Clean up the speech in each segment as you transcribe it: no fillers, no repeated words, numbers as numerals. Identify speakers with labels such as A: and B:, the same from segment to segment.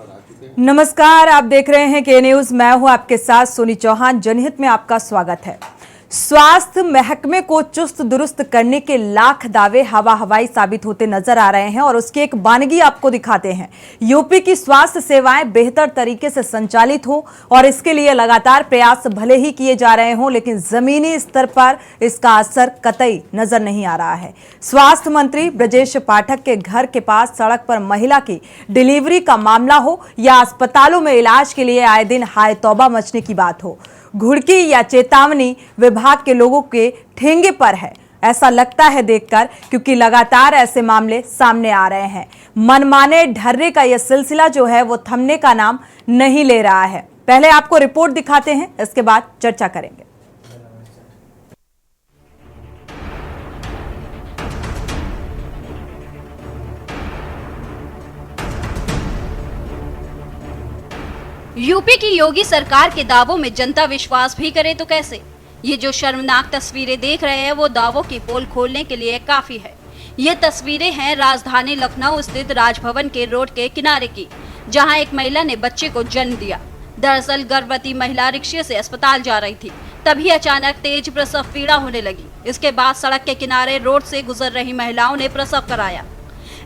A: नमस्कार, आप देख रहे हैं के न्यूज। मैं हूं आपके साथ सोनी चौहान। जनहित में आपका स्वागत है। स्वास्थ्य महकमे को चुस्त दुरुस्त करने के लाख दावे हवा हवाई साबित होते नजर आ रहे हैं और उसकी एक बानगी आपको दिखाते हैं। यूपी की स्वास्थ्य सेवाएं बेहतर तरीके से संचालित हो और इसके लिए लगातार प्रयास भले ही किए जा रहे हों, लेकिन जमीनी स्तर पर इसका असर कतई नजर नहीं आ रहा है। स्वास्थ्य मंत्री ब्रजेश पाठक के घर के पास सड़क पर महिला की डिलीवरी का मामला हो या अस्पतालों में इलाज के लिए आए दिन हाय तौबा मचने की बात हो, घुड़की या चेतावनी विभाग के लोगों के ठेंगे पर है, ऐसा लगता है देखकर, क्योंकि लगातार ऐसे मामले सामने आ रहे हैं। मनमाने ढर्रे का यह सिलसिला जो है वो थमने का नाम नहीं ले रहा है। पहले आपको रिपोर्ट दिखाते हैं, इसके बाद चर्चा करेंगे।
B: यूपी की योगी सरकार के दावों में जनता विश्वास भी करे तो कैसे। ये जो शर्मनाक तस्वीरें देख रहे हैं वो दावों की पोल खोलने के लिए काफी है। ये तस्वीरें हैं राजधानी लखनऊ स्थित राजभवन के रोड के किनारे की, जहां एक महिला ने बच्चे को जन्म दिया। दरअसल गर्भवती महिला रिक्शे से अस्पताल जा रही थी, तभी अचानक तेज प्रसव पीड़ा होने लगी। इसके बाद सड़क के किनारे रोड से गुजर रही महिलाओं ने प्रसव कराया।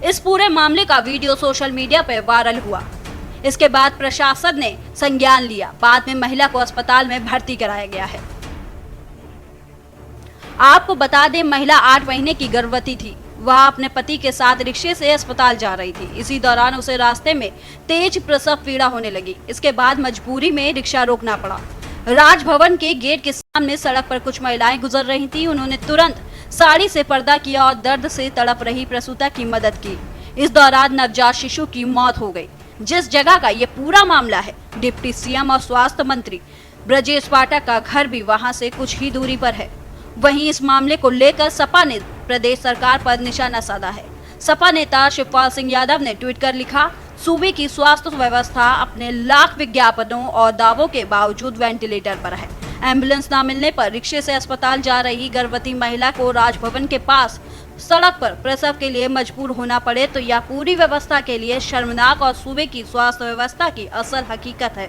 B: इस पूरे मामले का वीडियो सोशल मीडिया पर वायरल हुआ। इसके बाद प्रशासन ने संज्ञान लिया। बाद में महिला को अस्पताल में भर्ती कराया गया है। आपको बता दें, महिला 8 महीने की गर्भवती थी। वह अपने पति के साथ रिक्शे से अस्पताल जा रही थी। इसी दौरान उसे रास्ते में तेज प्रसव पीड़ा होने लगी। इसके बाद मजबूरी में रिक्शा रोकना पड़ा। राजभवन के गेट के सामने सड़क पर कुछ महिलाएं गुजर रही थी। उन्होंने तुरंत साड़ी से पर्दा किया और दर्द से तड़प रही प्रसूता की मदद की। इस दौरान नवजात शिशु की मौत हो गई। जिस जगह का ये पूरा मामला है, डिप्टी सीएम और स्वास्थ्य मंत्री ब्रजेश पाठक का घर भी वहां से कुछ ही दूरी पर है। वहीं इस मामले को लेकर सपा ने प्रदेश सरकार पर निशाना साधा है। सपा नेता शिवपाल सिंह यादव ने ट्वीट कर लिखा, सूबे की स्वास्थ्य व्यवस्था अपने लाख विज्ञापनों और दावों के बावजूद वेंटिलेटर पर है। एम्बुलेंस न मिलने पर रिक्शे से अस्पताल जा रही गर्भवती महिला को राजभवन के पास सड़क पर प्रसव के लिए मजबूर होना पड़े तो यह पूरी व्यवस्था के लिए शर्मनाक और सूबे की स्वास्थ्य व्यवस्था की असल हकीकत है।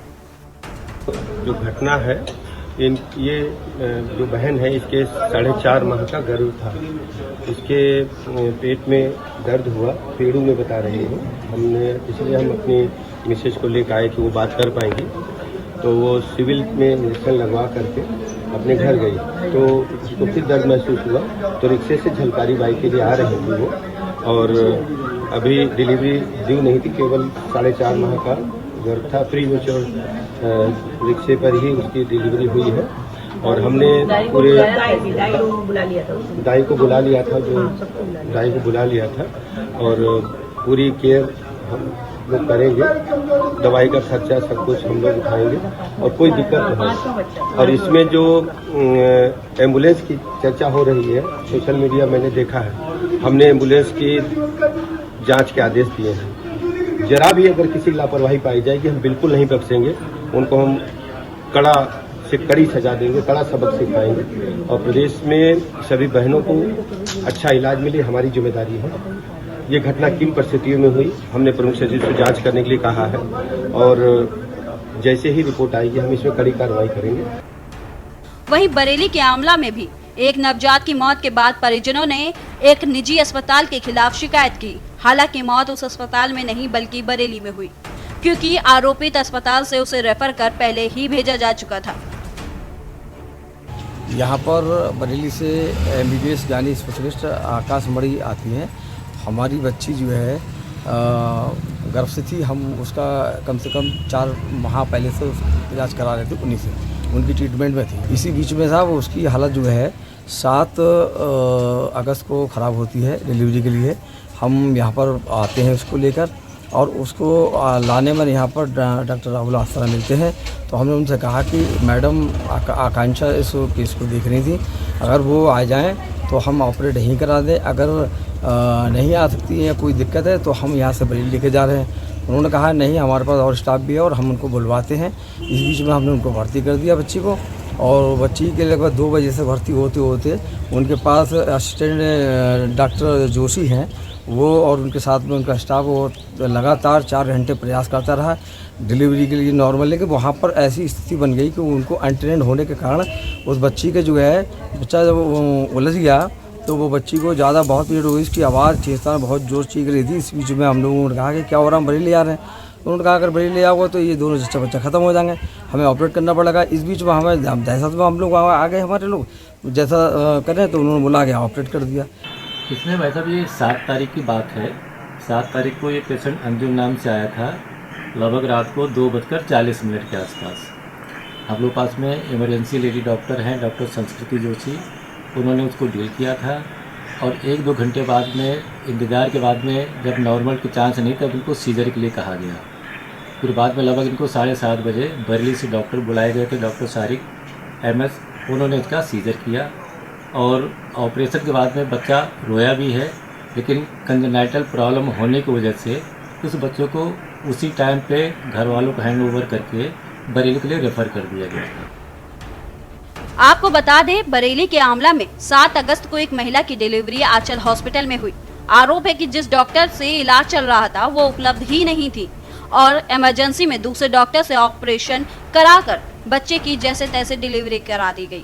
C: जो घटना है, ये जो बहन है, इसके 4.5 माह का गर्भ था। इसके पेट में दर्द हुआ, पेड़ू में बता रही हूँ हमने, इसलिए हम अपनी मिसेज को लेकर आए कि वो बात कर पाएंगी। तो वो सिविल में इंजेक्शन लगवा करके अपने घर गई, तो उसको फिर दर्द महसूस हुआ, तो रिक्शे से झलकारी बाइक के लिए आ रही थी वो, और अभी डिलीवरी ड्यू नहीं थी, केवल 4.5 माह का गर्भ था। प्री मैच्योर रिक्शे पर ही उसकी डिलीवरी हुई है। और हमने पूरे दाई को बुला लिया था और पूरी केयर हम लोग करेंगे। दवाई का खर्चा सब कुछ हम लोग उठाएंगे और कोई दिक्कत नहीं। और इसमें जो एम्बुलेंस की चर्चा हो रही है, सोशल मीडिया मैंने देखा है, हमने एम्बुलेंस की जांच के आदेश दिए हैं। जरा भी अगर किसी की लापरवाही पाई जाएगी, हम बिल्कुल नहीं बख्शेंगे। उनको हम कड़ा से कड़ी सजा देंगे, कड़ा सबक सिखाएंगे और प्रदेश में सभी बहनों को अच्छा इलाज मिले, हमारी जिम्मेदारी है। ये घटना किन परिस्थितियों में हुई, हमने प्रमुख सचिव से जांच करने के लिए कहा है और जैसे ही रिपोर्ट आएगी हम इसमें कड़ी कार्रवाई करेंगे।
B: वहीं बरेली के आमला में भी एक नवजात की मौत के बाद परिजनों ने एक निजी अस्पताल के खिलाफ शिकायत की। हालांकि मौत उस अस्पताल में नहीं बल्कि बरेली में हुई, क्योंकि आरोपित अस्पताल से उसे रेफर कर पहले ही भेजा जा चुका था।
D: यहाँ पर बरेली से MBBS यानी स्पेशलिस्ट आकाश मणि आती हैं। हमारी बच्ची जो है गर्भ से थी, हम उसका कम से कम 4 माह पहले से इलाज करा रहे थे, उन्हीं से उनकी ट्रीटमेंट में थी। इसी बीच में साहब उसकी हालत जो है 7 अगस्त को ख़राब होती है डिलीवरी के लिए। हम यहाँ पर आते हैं उसको लेकर और उसको लाने में यहाँ पर डॉक्टर राहुल आस्था मिलते हैं। तो हमने उनसे कहा कि मैडम आकांक्षा इस केस को देख रही थी, अगर वो आ जाएं तो हम ऑपरेट नहीं करा दें, अगर नहीं आ सकती है, कोई दिक्कत है तो हम यहाँ से बरेली लेके जा रहे हैं। उन्होंने कहा नहीं, हमारे पास और स्टाफ भी है और हम उनको बुलवाते हैं। इस बीच में हमने उनको भर्ती कर दिया बच्ची को, और बच्ची के लगभग 2 बजे से भर्ती होते होते उनके पास असिस्टेंट डॉक्टर जोशी हैं, वो और उनके साथ में उनका स्टाफ वो लगातार 4 घंटे प्रयास करता रहा डिलीवरी के लिए नॉर्मल, लेकिन वहाँ पर ऐसी स्थिति बन गई कि उनको अनट्रेंड होने के कारण उस बच्ची के जो है बच्चा जब उलझ गया तो वो बच्ची को ज़्यादा बहुत पीरियड हो गई, उसकी आवाज़ चेतना बहुत जोर चीख रही थी। इस बीच में हम लोगों ने कहा कि क्या हो रहा, हम बरेली आ रहे हैं। तो उन्होंने कहा अगर बरेली ले आओगे तो ये दोनों बच्चा ख़त्म हो जाएंगे, हमें ऑपरेट करना पड़ेगा। इस बीच में हमें दहशत में हम लोग आ गए, हमारे लोग जैसा करें तो उन्होंने बोला गया ऑपरेट कर दिया।
E: इसमें भाई साहब ये 7 तारीख की बात है। 7 तारीख को ये पेशेंट अंजुम नाम से आया था, लगभग रात को 2:40 के आसपास। हम लोग पास में इमरजेंसी लेडी डॉक्टर हैं, डॉक्टर संस्कृति जोशी, उन्होंने उसको डील किया था। और 1-2 घंटे बाद में इंतज़ार के बाद में जब नॉर्मल की चांस नहीं तब इनको सीजर के लिए कहा गया। फिर बाद में लगभग इनको 7:30 बजे बरेली से डॉक्टर बुलाए गए थे, डॉक्टर सारिक MS, उन्होंने इसका सीजर किया। और ऑपरेशन के बाद में बच्चा रोया भी है, लेकिन कंजेनाइटल प्रॉब्लम होने की वजह से उस बच्चों को उसी टाइम पे घर वालों को हैंड ओवर करके बरेली के लिए रेफ़र कर दिया गया था।
B: आपको बता दें, बरेली के आंवला में 7 अगस्त को एक महिला की डिलीवरी आंचल हॉस्पिटल में हुई। आरोप है कि जिस डॉक्टर से इलाज चल रहा था वो उपलब्ध ही नहीं थी और इमरजेंसी में दूसरे डॉक्टर से ऑपरेशन कराकर बच्चे की जैसे तैसे डिलीवरी करा दी गई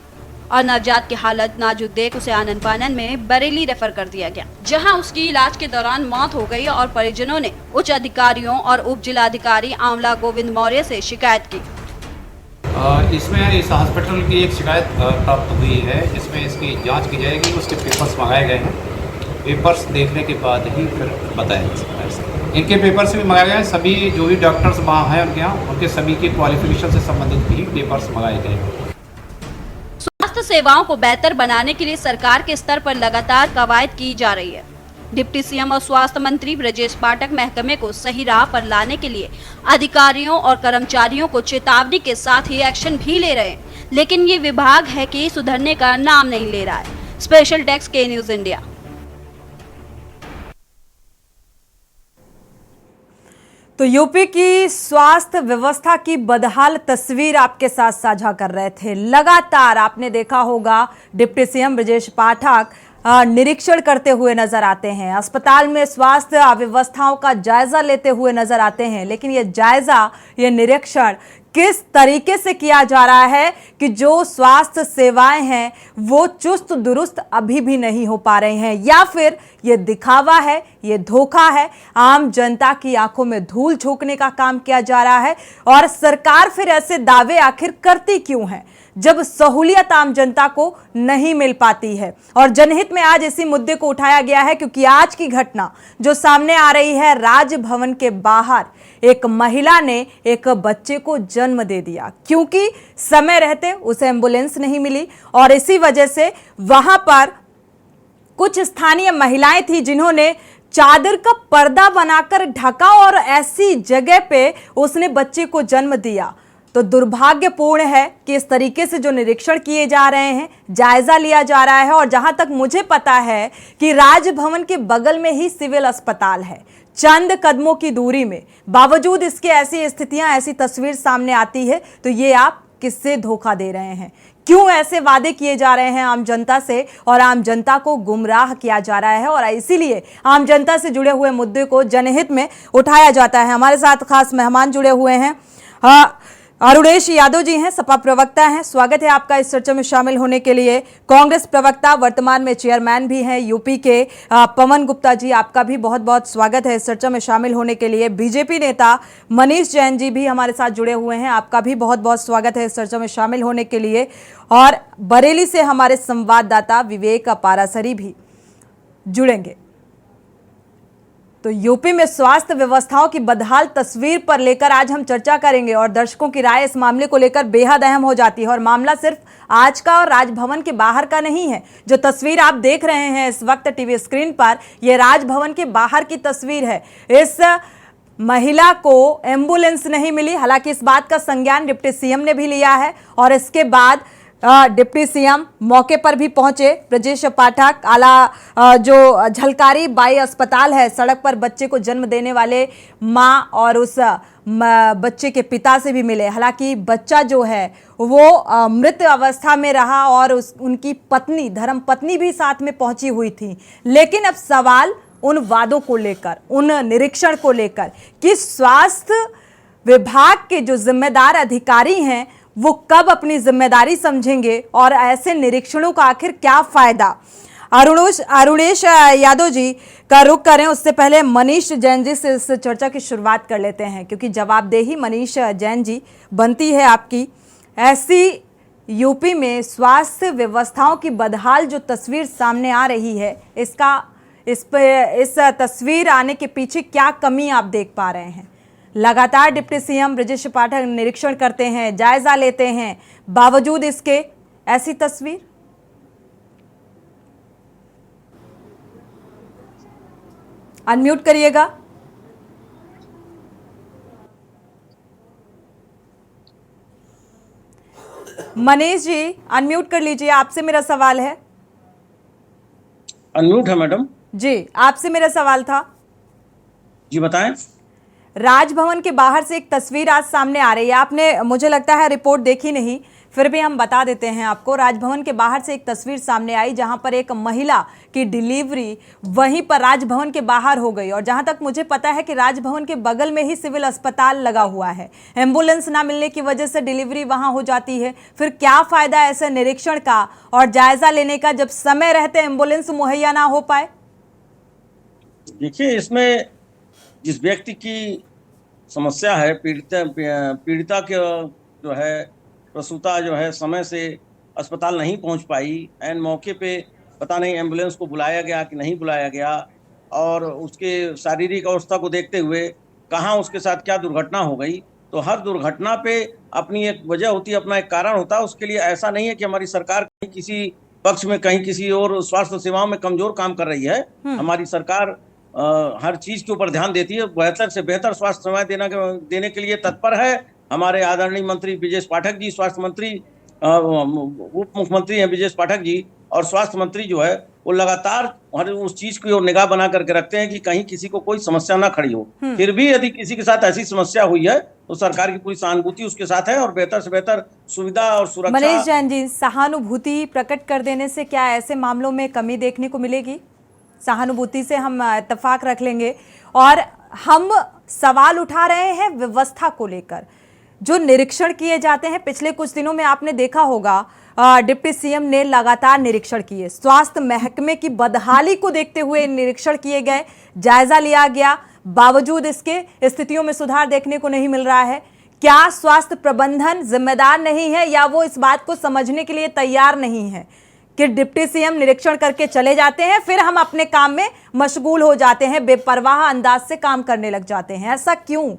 B: और नवजात की हालत नाजुक देख उसे आनन फानन में बरेली रेफर कर दिया गया, जहां उसकी इलाज के दौरान मौत हो गई और परिजनों ने उच्च अधिकारियों और उप जिलाधिकारी आंवला गोविंद मौर्य से शिकायत की।
F: इसमें इस हॉस्पिटल की एक शिकायत प्राप्त हुई है, जिसमें इसकी जांच की जाएगी। उसके पेपर्स मंगाए गए हैं, पेपर्स देखने के बाद ही फिर बताया जा सकता है। इनके पेपर्स भी मंगाए गए हैं, सभी जो भी डॉक्टर्स वहाँ हैं उनके यहाँ, उनके सभी के क्वालिफिकेशन से संबंधित भी पेपर्स मंगाए गए हैं।
B: स्वास्थ्य सेवाओं को बेहतर बनाने के लिए सरकार के स्तर पर लगातार कवायद की जा रही है। डिप्टी सीएम और स्वास्थ्य मंत्री ब्रजेश पाठक महकमे को सही राह पर लाने के लिए अधिकारियों और कर्मचारियों को चेतावनी के साथ ही एक्शन भी ले रहे हैं, लेकिन ये विभाग है कि सुधरने का नाम नहीं ले रहा है। स्पेशल डेस्क के न्यूज इंडिया।
A: तो यूपी की स्वास्थ्य व्यवस्था की बदहाल तस्वीर आपके साथ साझा कर रहे थे। लगातार आपने देखा होगा डिप्टी सीएम ब्रजेश पाठक निरीक्षण करते हुए नजर आते हैं, अस्पताल में स्वास्थ्य अव्यवस्थाओं का जायजा लेते हुए नजर आते हैं, लेकिन ये जायजा, ये निरीक्षण किस तरीके से किया जा रहा है कि जो स्वास्थ्य सेवाएं हैं वो चुस्त दुरुस्त अभी भी नहीं हो पा रहे हैं, या फिर ये दिखावा है, ये धोखा है, आम जनता की आंखों में धूल झोंकने का काम किया जा रहा है। और सरकार फिर ऐसे दावे आखिर करती क्यों है जब सहूलियत आम जनता को नहीं मिल पाती है। और जनहित में आज इसी मुद्दे को उठाया गया है, क्योंकि आज की घटना जो सामने आ रही है, राजभवन के बाहर एक महिला ने एक बच्चे को जन्म दे दिया, क्योंकि समय रहते उसे एम्बुलेंस नहीं मिली और इसी वजह से वहां पर कुछ स्थानीय महिलाएं थी जिन्होंने चादर का पर्दा बनाकर ढका और ऐसी जगह पे उसने बच्चे को जन्म दिया। तो दुर्भाग्यपूर्ण है कि इस तरीके से जो निरीक्षण किए जा रहे हैं, जायजा लिया जा रहा है। और जहां तक मुझे पता है कि राजभवन के बगल में ही सिविल अस्पताल है, चंद कदमों की दूरी में, बावजूद इसके ऐसी स्थितियां, ऐसी तस्वीर सामने आती है। तो ये आप किससे धोखा दे रहे हैं? क्यों ऐसे वादे किए जा रहे हैं आम जनता से और आम जनता को गुमराह किया जा रहा है? और इसीलिए आम जनता से जुड़े हुए मुद्दे को जनहित में उठाया जाता है। हमारे साथ खास मेहमान जुड़े हुए हैं, अरुणेश यादव जी हैं, सपा प्रवक्ता हैं। स्वागत है आपका इस चर्चा में शामिल होने के लिए। कांग्रेस प्रवक्ता, वर्तमान में चेयरमैन भी हैं यूपी के, पवन गुप्ता जी, आपका भी बहुत बहुत स्वागत है इस चर्चा में शामिल होने के लिए। बीजेपी नेता मनीष जैन जी भी हमारे साथ जुड़े हुए हैं, आपका भी बहुत बहुत स्वागत है इस चर्चा में शामिल होने के लिए। और बरेली से हमारे संवाददाता विवेक पारासरी भी जुड़ेंगे। तो यूपी में स्वास्थ्य व्यवस्थाओं की बदहाल तस्वीर पर लेकर आज हम चर्चा करेंगे और दर्शकों की राय इस मामले को लेकर बेहद अहम हो जाती है। और मामला सिर्फ आज का और राजभवन के बाहर का नहीं है। जो तस्वीर आप देख रहे हैं इस वक्त टीवी स्क्रीन पर, यह राजभवन के बाहर की तस्वीर है। इस महिला को एम्बुलेंस नहीं मिली, हालांकि इस बात का संज्ञान डिप्टी सीएम ने भी लिया है और इसके बाद डिप्टी सीएम मौके पर भी पहुंचे। ब्रजेश पाठक आला जो झलकारी बाई अस्पताल है, सड़क पर बच्चे को जन्म देने वाले मां और उस बच्चे के पिता से भी मिले। हालांकि बच्चा जो है वो मृत अवस्था में रहा और उनकी पत्नी, धर्म पत्नी भी साथ में पहुंची हुई थी। लेकिन अब सवाल उन वादों को लेकर, उन निरीक्षण को लेकर कि स्वास्थ्य विभाग के जो जिम्मेदार अधिकारी हैं वो कब अपनी जिम्मेदारी समझेंगे और ऐसे निरीक्षणों का आखिर क्या फायदा। अरुणेश यादव जी का रुख करें उससे पहले मनीष जैन जी से इस चर्चा की शुरुआत कर लेते हैं, क्योंकि जवाबदेही मनीष जैन जी बनती है आपकी। ऐसी यूपी में स्वास्थ्य व्यवस्थाओं की बदहाल जो तस्वीर सामने आ रही है, इस तस्वीर आने के पीछे क्या कमी आप देख पा रहे हैं? लगातार डिप्टी सीएम ब्रजेश पाठक निरीक्षण करते हैं, जायजा लेते हैं, बावजूद इसके ऐसी तस्वीर। अनम्यूट करिएगा। मनीष जी अनम्यूट कर लीजिए, आपसे मेरा सवाल है।
G: अनम्यूट है मैडम
A: जी, आपसे मेरा सवाल था।
G: जी बताएं।
A: राजभवन के बाहर से एक तस्वीर आज सामने आ रही है, आपने मुझे लगता है रिपोर्ट देखी नहीं, फिर भी हम बता देते हैं आपको। राजभवन के बाहर से एक तस्वीर सामने आई जहां पर एक महिला की डिलीवरी वहीं पर राजभवन के बाहर हो गई, और जहां तक मुझे पता है कि राजभवन के बगल में ही सिविल अस्पताल लगा हुआ है। एम्बुलेंस ना मिलने की वजह से डिलीवरी वहां हो जाती है। फिर क्या फायदा ऐसे निरीक्षण का और जायजा लेने का जब समय रहते एम्बुलेंस मुहैया ना हो पाए?
G: देखिए, इसमें जिस व्यक्ति की समस्या है, पीड़िता के जो है प्रसूता जो है समय से अस्पताल नहीं पहुंच पाई, एन मौके पे पता नहीं एम्बुलेंस को बुलाया गया कि नहीं बुलाया गया, और उसके शारीरिक अवस्था को देखते हुए कहाँ उसके साथ क्या दुर्घटना हो गई। तो हर दुर्घटना पे अपनी एक वजह होती है, अपना एक कारण होता है। उसके लिए ऐसा नहीं है कि हमारी सरकार कहीं किसी पक्ष में, कहीं किसी और स्वास्थ्य सेवाओं में कमजोर काम कर रही है। हमारी सरकार हर चीज के ऊपर ध्यान देती है, बेहतर से बेहतर स्वास्थ्य सेवाएं देने के लिए तत्पर है। हमारे आदरणीय मंत्री ब्रजेश पाठक जी, स्वास्थ्य मंत्री, उप मुख्यमंत्री हैं ब्रजेश पाठक जी, और स्वास्थ्य मंत्री जो है वो लगातार हर उस चीज की ओर निगाह बना करके रखते हैं कि कहीं किसी को कोई समस्या ना खड़ी हो। फिर भी यदि किसी के साथ ऐसी समस्या हुई है तो सरकार की पूरी सहानुभूति उसके साथ है, और बेहतर से बेहतर सुविधा और सुरक्षा।
A: मनीष जैन जी, सहानुभूति प्रकट कर देने से क्या ऐसे मामलों में कमी देखने को मिलेगी? सहानुभूति से हम इत्तेफाक रख लेंगे, और हम सवाल उठा रहे हैं व्यवस्था को लेकर। जो निरीक्षण किए जाते हैं, पिछले कुछ दिनों में आपने देखा होगा डिप्टी सीएम ने लगातार निरीक्षण किए, स्वास्थ्य महकमे की बदहाली को देखते हुए निरीक्षण किए गए, जायजा लिया गया, बावजूद इसके स्थितियों में सुधार देखने को नहीं मिल रहा है। क्या स्वास्थ्य प्रबंधन जिम्मेदार नहीं है, या वो इस बात को समझने के लिए तैयार नहीं है कि डिप्टी सीएम निरीक्षण करके चले जाते हैं, फिर हम अपने काम में मशगूल हो जाते हैं, बेपरवाह अंदाज से काम करने लग जाते हैं? ऐसा क्यों?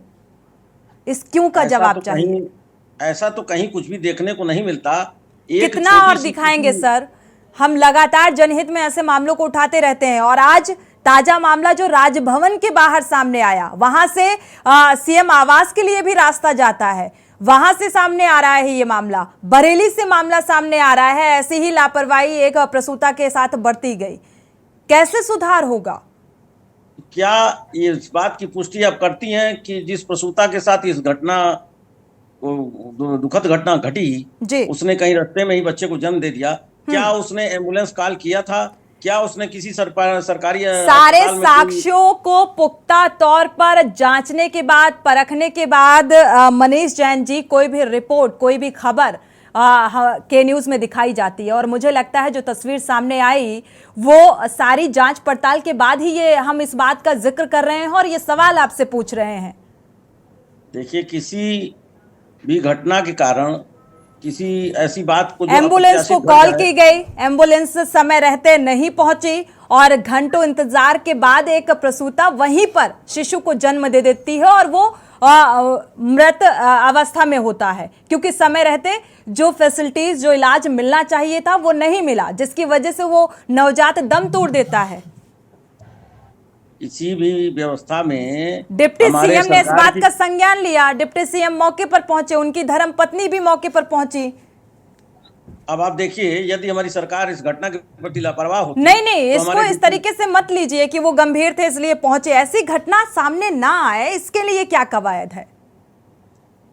A: इस क्यों का जवाब चाहिए।
G: ऐसा तो कहीं कुछ भी देखने को नहीं मिलता।
A: कितना और दिखाएंगे सर? हम लगातार जनहित में ऐसे मामलों को उठाते रहते हैं, और आज ताजा मामला जो राजभवन के बाहर सामने आया, वहां से सीएम आवास के लिए भी रास्ता जाता है, वहां से सामने आ रहा है ये मामला। बरेली से मामला सामने आ रहा है, ऐसी ही लापरवाही एक प्रसूता के साथ बरती गई। कैसे सुधार होगा?
G: क्या ये इस बात की पुष्टि आप करती हैं कि जिस प्रसूता के साथ इस घटना, दुखद घटना घटी, उसने कहीं रास्ते में ही बच्चे को जन्म दे दिया? क्या उसने एम्बुलेंस कॉल किया था? क्या उसने किसी सरकारी
A: सारे साक्ष्यों को पुख्ता तौर पर जांचने के बाद, परखने के बाद मनीष जैन जी, कोई भी रिपोर्ट, कोई भी खबर के न्यूज में दिखाई जाती है, और मुझे लगता है जो तस्वीर सामने आई वो सारी जांच पड़ताल के बाद ही ये हम इस बात का जिक्र कर रहे हैं और ये सवाल आपसे पूछ रहे हैं।
G: देखिए, किसी भी घटना के कारण किसी ऐसी बात को,
A: एम्बुलेंस को कॉल की गई, एम्बुलेंस समय रहते नहीं पहुंची, और घंटों इंतजार के बाद एक प्रसूता वहीं पर शिशु को जन्म दे देती है, और वो मृत अवस्था में होता है, क्योंकि समय रहते जो फैसिलिटीज, जो इलाज मिलना चाहिए था वो नहीं मिला, जिसकी वजह से वो नवजात दम तोड़ देता है।
G: किसी भी व्यवस्था में
A: डिप्टी सीएम ने इस बात का संज्ञान लिया, डिप्टी सीएम मौके पर पहुंचे, उनकी धर्मपत्नी भी मौके पर पहुंची।
G: अब आप देखिए, यदि हमारी सरकार इस घटना के प्रति लापरवाह होती,
A: नहीं, इसको इस तरीके से मत लीजिए कि वो गंभीर थे इसलिए पहुंचे। ऐसी घटना सामने ना आए, इसके लिए क्या कवायद है?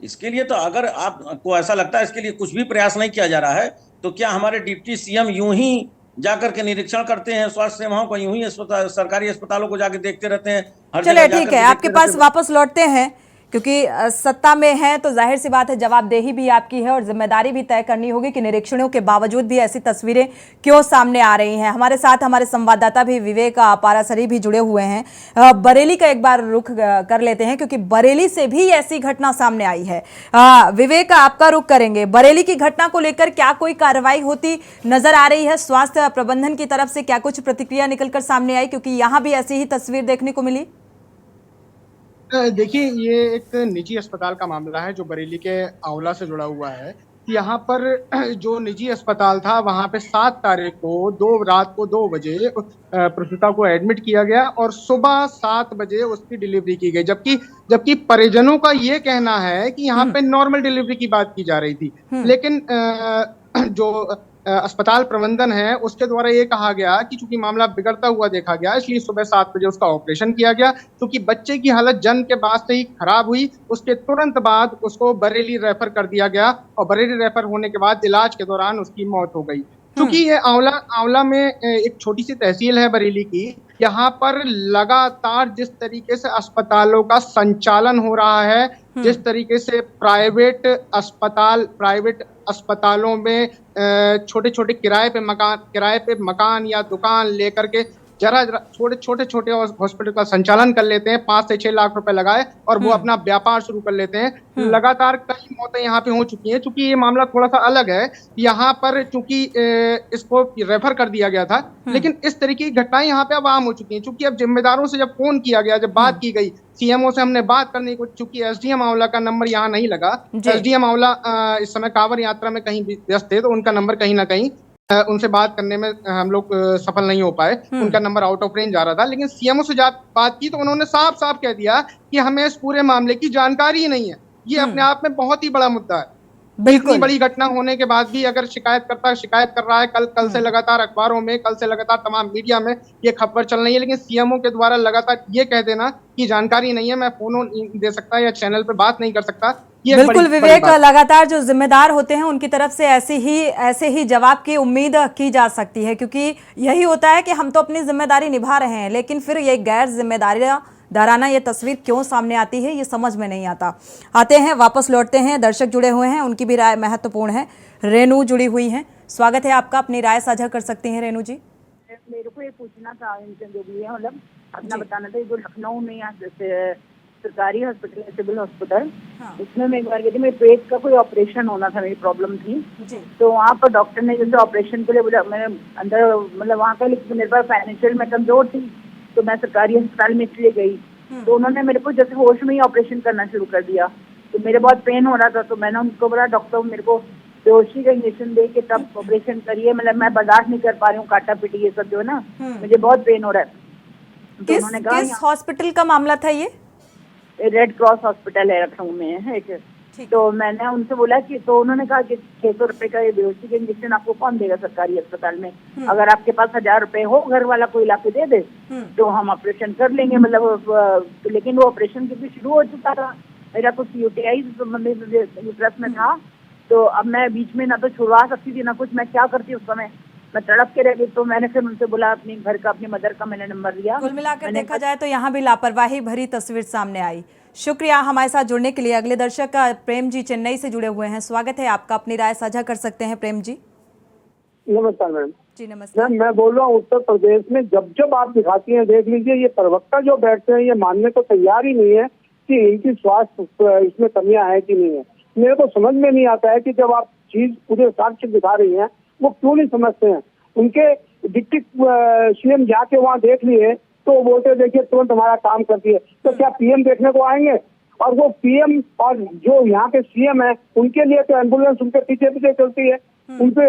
G: इसके लिए तो अगर आपको ऐसा लगता है इसके लिए कुछ भी प्रयास नहीं किया जा रहा है, तो क्या हमारे डिप्टी सीएम यूं ही जाकर के निरीक्षण करते हैं स्वास्थ्य सेवाओं को, यूं ही सरकारी अस्पतालों को जाके देखते रहते हैं, हर
A: चलिए
G: जगह
A: ठीक
G: जाकर
A: है,
G: के
A: आपके
G: देखते
A: पास
G: रहते हैं।
A: वापस लौटते हैं क्योंकि सत्ता में है तो जाहिर सी बात है जवाबदेही भी आपकी है और जिम्मेदारी भी तय करनी होगी कि निरीक्षणों के बावजूद भी ऐसी तस्वीरें क्यों सामने आ रही हैं। हमारे साथ हमारे संवाददाता भी विवेक पारासरी भी जुड़े हुए हैं। बरेली का एक बार रुख कर लेते हैं क्योंकि बरेली से भी ऐसी घटना सामने आई है। विवेक, आपका रुख करेंगे। बरेली की घटना को लेकर क्या कोई कार्रवाई होती नजर आ रही है स्वास्थ्य प्रबंधन की तरफ से? क्या कुछ प्रतिक्रिया निकलकर सामने आई, क्योंकि यहाँ भी ऐसी ही तस्वीर देखने को मिली?
H: देखिए, ये एक निजी अस्पताल का मामला है जो बरेली के आंवला से जुड़ा हुआ है। यहाँ पर जो निजी अस्पताल था वहाँ पे 7 तारीख को रात को 2 बजे प्रसूता को एडमिट किया गया और सुबह 7 बजे उसकी डिलीवरी की गई, जबकि परिजनों का ये कहना है कि यहाँ पे नॉर्मल डिलीवरी की बात की जा रही थी। लेकिन जो अस्पताल प्रबंधन है उसके द्वारा ये कहा गया कि चूंकि मामला बिगड़ता हुआ देखा गया इसलिए सुबह 7 बजे उसका ऑपरेशन किया गया। क्योंकि बच्चे की हालत जन्म के बाद से ही खराब हुई, उसके तुरंत बाद उसको बरेली रेफर कर दिया गया और बरेली रेफर होने के बाद इलाज के दौरान उसकी मौत हो गई। क्योंकि ये आंवला में एक छोटी सी तहसील है बरेली की, यहाँ पर लगातार जिस तरीके से अस्पतालों का संचालन हो रहा है, जिस तरीके से प्राइवेट अस्पतालों में छोटे छोटे किराए पे मकान या दुकान लेकर के जरा छोटे हॉस्पिटल का संचालन कर लेते हैं, 5 से 6 लाख रुपए लगाए और वो अपना व्यापार शुरू कर लेते हैं। लगातार कई मौतें यहाँ पे हो चुकी हैं। चूंकि ये मामला थोड़ा सा अलग है, यहाँ पर चूंकि इसको रेफर कर दिया गया था, लेकिन इस तरीके की घटनाएं यहाँ पे अब आम हो चुकी हैं। चूंकि अब जिम्मेदारों से जब फोन किया गया, जब बात की गई, सीएमओ से हमने बात करने की, चूंकि एसडीएम आंवला का नंबर यहाँ नहीं लगा, एसडीएम आंवला इस समय कांवड़ यात्रा में कहीं व्यस्त थे, तो उनका नंबर कहीं ना कहीं उनसे बात करने में हम लोग सफल नहीं हो पाए, उनका नंबर आउट ऑफ रेंज आ रहा था। लेकिन सीएमओ से जब बात की तो उन्होंने साफ साफ कह दिया कि हमें इस पूरे मामले की जानकारी ही नहीं है। ये अपने आप में बहुत ही बड़ा मुद्दा है। इतनी बड़ी घटना होने के बाद भी अगर शिकायतकर्ता शिकायत कर रहा है, कल से लगातार अखबारों में, कल से लगातार तमाम मीडिया में ये खबर चल रही है, लेकिन सीएमओ के द्वारा लगातार ये कह देना कि जानकारी नहीं है, मैं फोन नहीं दे सकता या चैनल पे बात नहीं कर सकता।
A: बिल्कुल विवेक, लगातार जो जिम्मेदार होते हैं उनकी तरफ से ऐसे ही जवाब की उम्मीद की जा सकती है, क्योंकि यही होता है कि हम तो अपनी जिम्मेदारी निभा रहे हैं, लेकिन फिर ये गैर जिम्मेदाराना ये तस्वीर क्यों सामने आती है ये समझ में नहीं आता। आते हैं, वापस लौटते हैं। दर्शक जुड़े हुए हैं, उनकी भी राय महत्वपूर्ण है। रेनू जुड़ी हुई हैं, स्वागत है आपका, अपनी राय साझा कर सकती हैं रेनू जी।
I: मेरे को ये पूछना था इनसे जो भी है, मतलब अपना बताना था, जो लखनऊ में यहाँ जैसे सरकारी हॉस्पिटल है, सिविल हॉस्पिटल, उसमें मैं एक बार गई थी, मेरे पेट का कोई ऑपरेशन होना था, मेरी प्रॉब्लम थी, तो वहाँ पर डॉक्टर ने जैसे ऑपरेशन के लिए बोला, मैं अंदर मतलब वहाँ का, लेकिन मेरे पास फाइनेंशियल में कमजोर थी तो मैं सरकारी अस्पताल में इसलिए गई, तो उन्होंने मेरे को जैसे होश में ही ऑपरेशन करना शुरू कर दिया। तो मेरे बहुत पेन हो रहा था, तो मैंने उनको बोला डॉक्टर मेरे को बेहोशी का इंजेक्शन दे के तब ऑपरेशन करिए, मतलब मैं बर्दाश्त नहीं कर पा रही हूँ, काटा पीटी ये सब जो है ना, मुझे बहुत पेन हो रहा है। तो उन्होंने कहा
A: किस हॉस्पिटल का मामला था ये?
I: रेड क्रॉस हॉस्पिटल है लखनऊ में है एक। तो मैंने उनसे बोला कि, तो उन्होंने कहा कि 600 रुपए का ये बेहोशी का इंजेक्शन आपको कौन देगा सरकारी अस्पताल में, अगर आपके पास 1000 रुपए हो घर वाला कोई ला के दे दे तो हम ऑपरेशन कर लेंगे, मतलब। लेकिन वो ऑपरेशन क्योंकि शुरू हो चुका था, मेरा कुछ यूटीआई यूट्रस में था, तो अब मैं बीच में ना तो छुड़वा सकती थी ना कुछ, मैं क्या करती उस समय, मैं तड़प के रह गई। तो मैंने फिर उनसे बोला, अपने घर का, अपनी मदर का मैंने नंबर लिया।
A: कुल मिलाकर देखा जाए तो यहाँ भी लापरवाही भरी तस्वीर सामने आई। शुक्रिया हमारे साथ जुड़ने के लिए। अगले दर्शक प्रेम जी चेन्नई से जुड़े हुए हैं, स्वागत है आपका, अपनी राय साझा कर सकते हैं प्रेम जी।
J: नमस्कार मैम
A: जी नमस्कार।
J: मैं बोल रहा हूँ उत्तर प्रदेश में जब आप दिखाती हैं, देख लीजिए ये प्रवक्ता जो बैठते हैं ये मानने को तैयार ही नहीं है कि इनकी स्वास्थ्य इसमें कमियां है कि नहीं है। मेरे को समझ में नहीं आता है कि जब आप चीज पूरे साक्ष्य दिखा रही हैं वो क्यों नहीं समझते हैं। उनके डिप्टी सीएम जाके वहाँ देख लिए तो वो बोलते देखिए तुरंत हमारा काम करती है, तो क्या पीएम देखने को आएंगे? और वो पीएम और जो यहाँ के सीएम है उनके लिए तो एम्बुलेंस उनके पीछे पीछे चलती है, उनको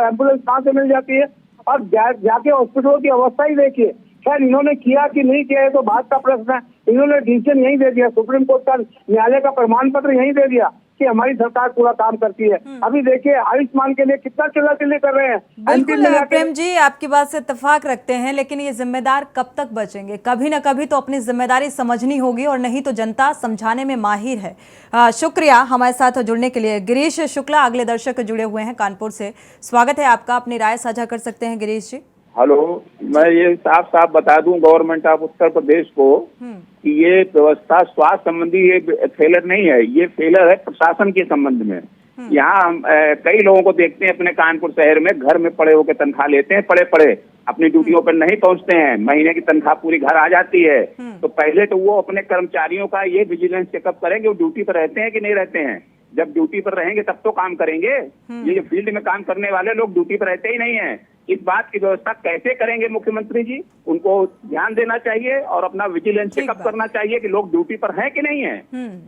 J: एम्बुलेंस कहाँ से मिल जाती है? और जाके हॉस्पिटलों की अवस्था ही देखिए। खैर इन्होंने किया कि नहीं किया है तो बात का प्रश्न है, इन्होंने डिसीजन यही दे दिया, सुप्रीम कोर्ट का न्यायालय का प्रमाण पत्र यही दे दिया कि हमारी सरकार पूरा काम करती है। अभी देखिए आयुष्मान के लिए कितना चिल्ला-चिल्ली कर रहे हैं।
A: बिल्कुल प्रेम जी, आपकी बात से इत्तेफाक रखते हैं, लेकिन ये जिम्मेदार कब तक बचेंगे? कभी ना कभी तो अपनी जिम्मेदारी समझनी होगी, और नहीं तो जनता समझाने में माहिर है। शुक्रिया हमारे साथ जुड़ने के लिए। गिरीश शुक्ला अगले दर्शक जुड़े हुए हैं कानपुर से, स्वागत है आपका, अपनी राय साझा कर सकते हैं गिरीश जी।
K: हेलो, मैं ये साफ साफ बता दूं गवर्नमेंट ऑफ उत्तर प्रदेश को कि ये व्यवस्था स्वास्थ्य संबंधी ये फेलर नहीं है, ये फेलर है प्रशासन के संबंध में। यहाँ हम कई लोगों को देखते हैं अपने कानपुर शहर में घर में पड़े होकर तनख्वाह लेते हैं, पड़े पड़े अपनी ड्यूटियों पर नहीं पहुंचते हैं, महीने की तनख्वाह पूरी घर आ जाती है। तो पहले तो वो अपने कर्मचारियों का ये विजिलेंस चेकअप करेंगे वो ड्यूटी पर रहते हैं कि नहीं रहते हैं। जब ड्यूटी पर रहेंगे तब तो काम करेंगे। ये जो फील्ड में काम करने वाले लोग ड्यूटी पर रहते ही नहीं है। इस बात की व्यवस्था कैसे करेंगे मुख्यमंत्री जी? उनको ध्यान देना चाहिए और अपना विजिलेंस चेकअप करना चाहिए कि लोग ड्यूटी पर हैं कि नहीं है।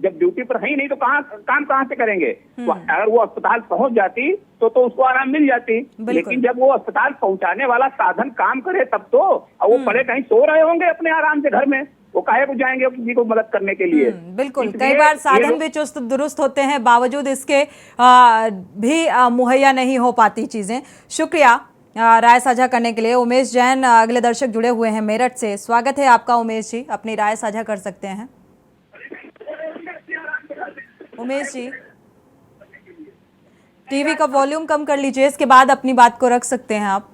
K: जब ड्यूटी पर है ही नहीं तो काम कहाँ से करेंगे? तो अगर वो अस्पताल पहुंच जाती तो उसको आराम मिल जाती, लेकिन जब वो अस्पताल पहुंचाने वाला साधन काम करे तब तो, वो पड़े कहीं सो रहे होंगे अपने आराम से घर में, वो काहे को जाएंगे किसी को मदद करने के लिए?
A: बिल्कुल, कई बार साधन भी चुस्त दुरुस्त होते हैं, बावजूद इसके भी मुहैया नहीं हो पाती चीजें। शुक्रिया राय साझा करने के लिए। उमेश जैन अगले दर्शक जुड़े हुए हैं मेरठ से, स्वागत है आपका उमेश जी, अपनी राय साझा कर सकते हैं। उमेश जी, टीवी का वॉल्यूम कम कर लीजिए, इसके बाद अपनी बात को रख सकते हैं आप।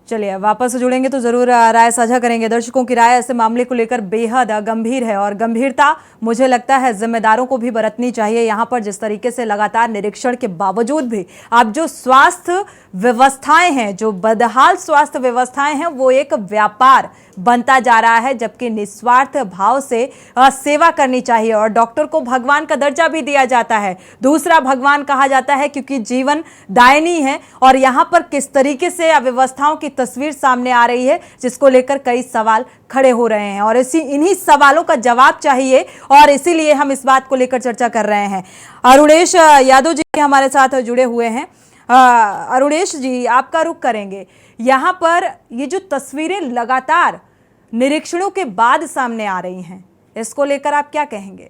A: चलिए, वापस जुड़ेंगे तो जरूर राय साझा करेंगे। दर्शकों की राय ऐसे मामले को लेकर बेहद गंभीर है, और गंभीरता मुझे लगता है जिम्मेदारों को भी बरतनी चाहिए। यहाँ पर जिस तरीके से लगातार निरीक्षण के बावजूद भी अब जो स्वास्थ्य व्यवस्थाएं हैं, जो बदहाल स्वास्थ्य व्यवस्थाएं हैं, वो एक व्यापार बनता जा रहा है, जबकि निस्वार्थ भाव से सेवा करनी चाहिए। और डॉक्टर को भगवान का दर्जा भी दिया जाता है, दूसरा भगवान कहा जाता है, क्योंकि जीवन दायनी है। और यहाँ पर किस तरीके से अव्यवस्थाओं की तस्वीर सामने आ रही है, जिसको लेकर कई सवाल खड़े हो रहे हैं, और इन्हीं सवालों का जवाब चाहिए, और इसीलिए हम इस बात को लेकर चर्चा कर रहे हैं। अरुणेश यादव जी हमारे साथ जुड़े हुए हैं। अरुणेश जी, आपका रुख करेंगे। यहाँ पर ये जो तस्वीरें लगातार निरीक्षणों के बाद सामने आ रही हैं, इसको लेकर आप क्या कहेंगे?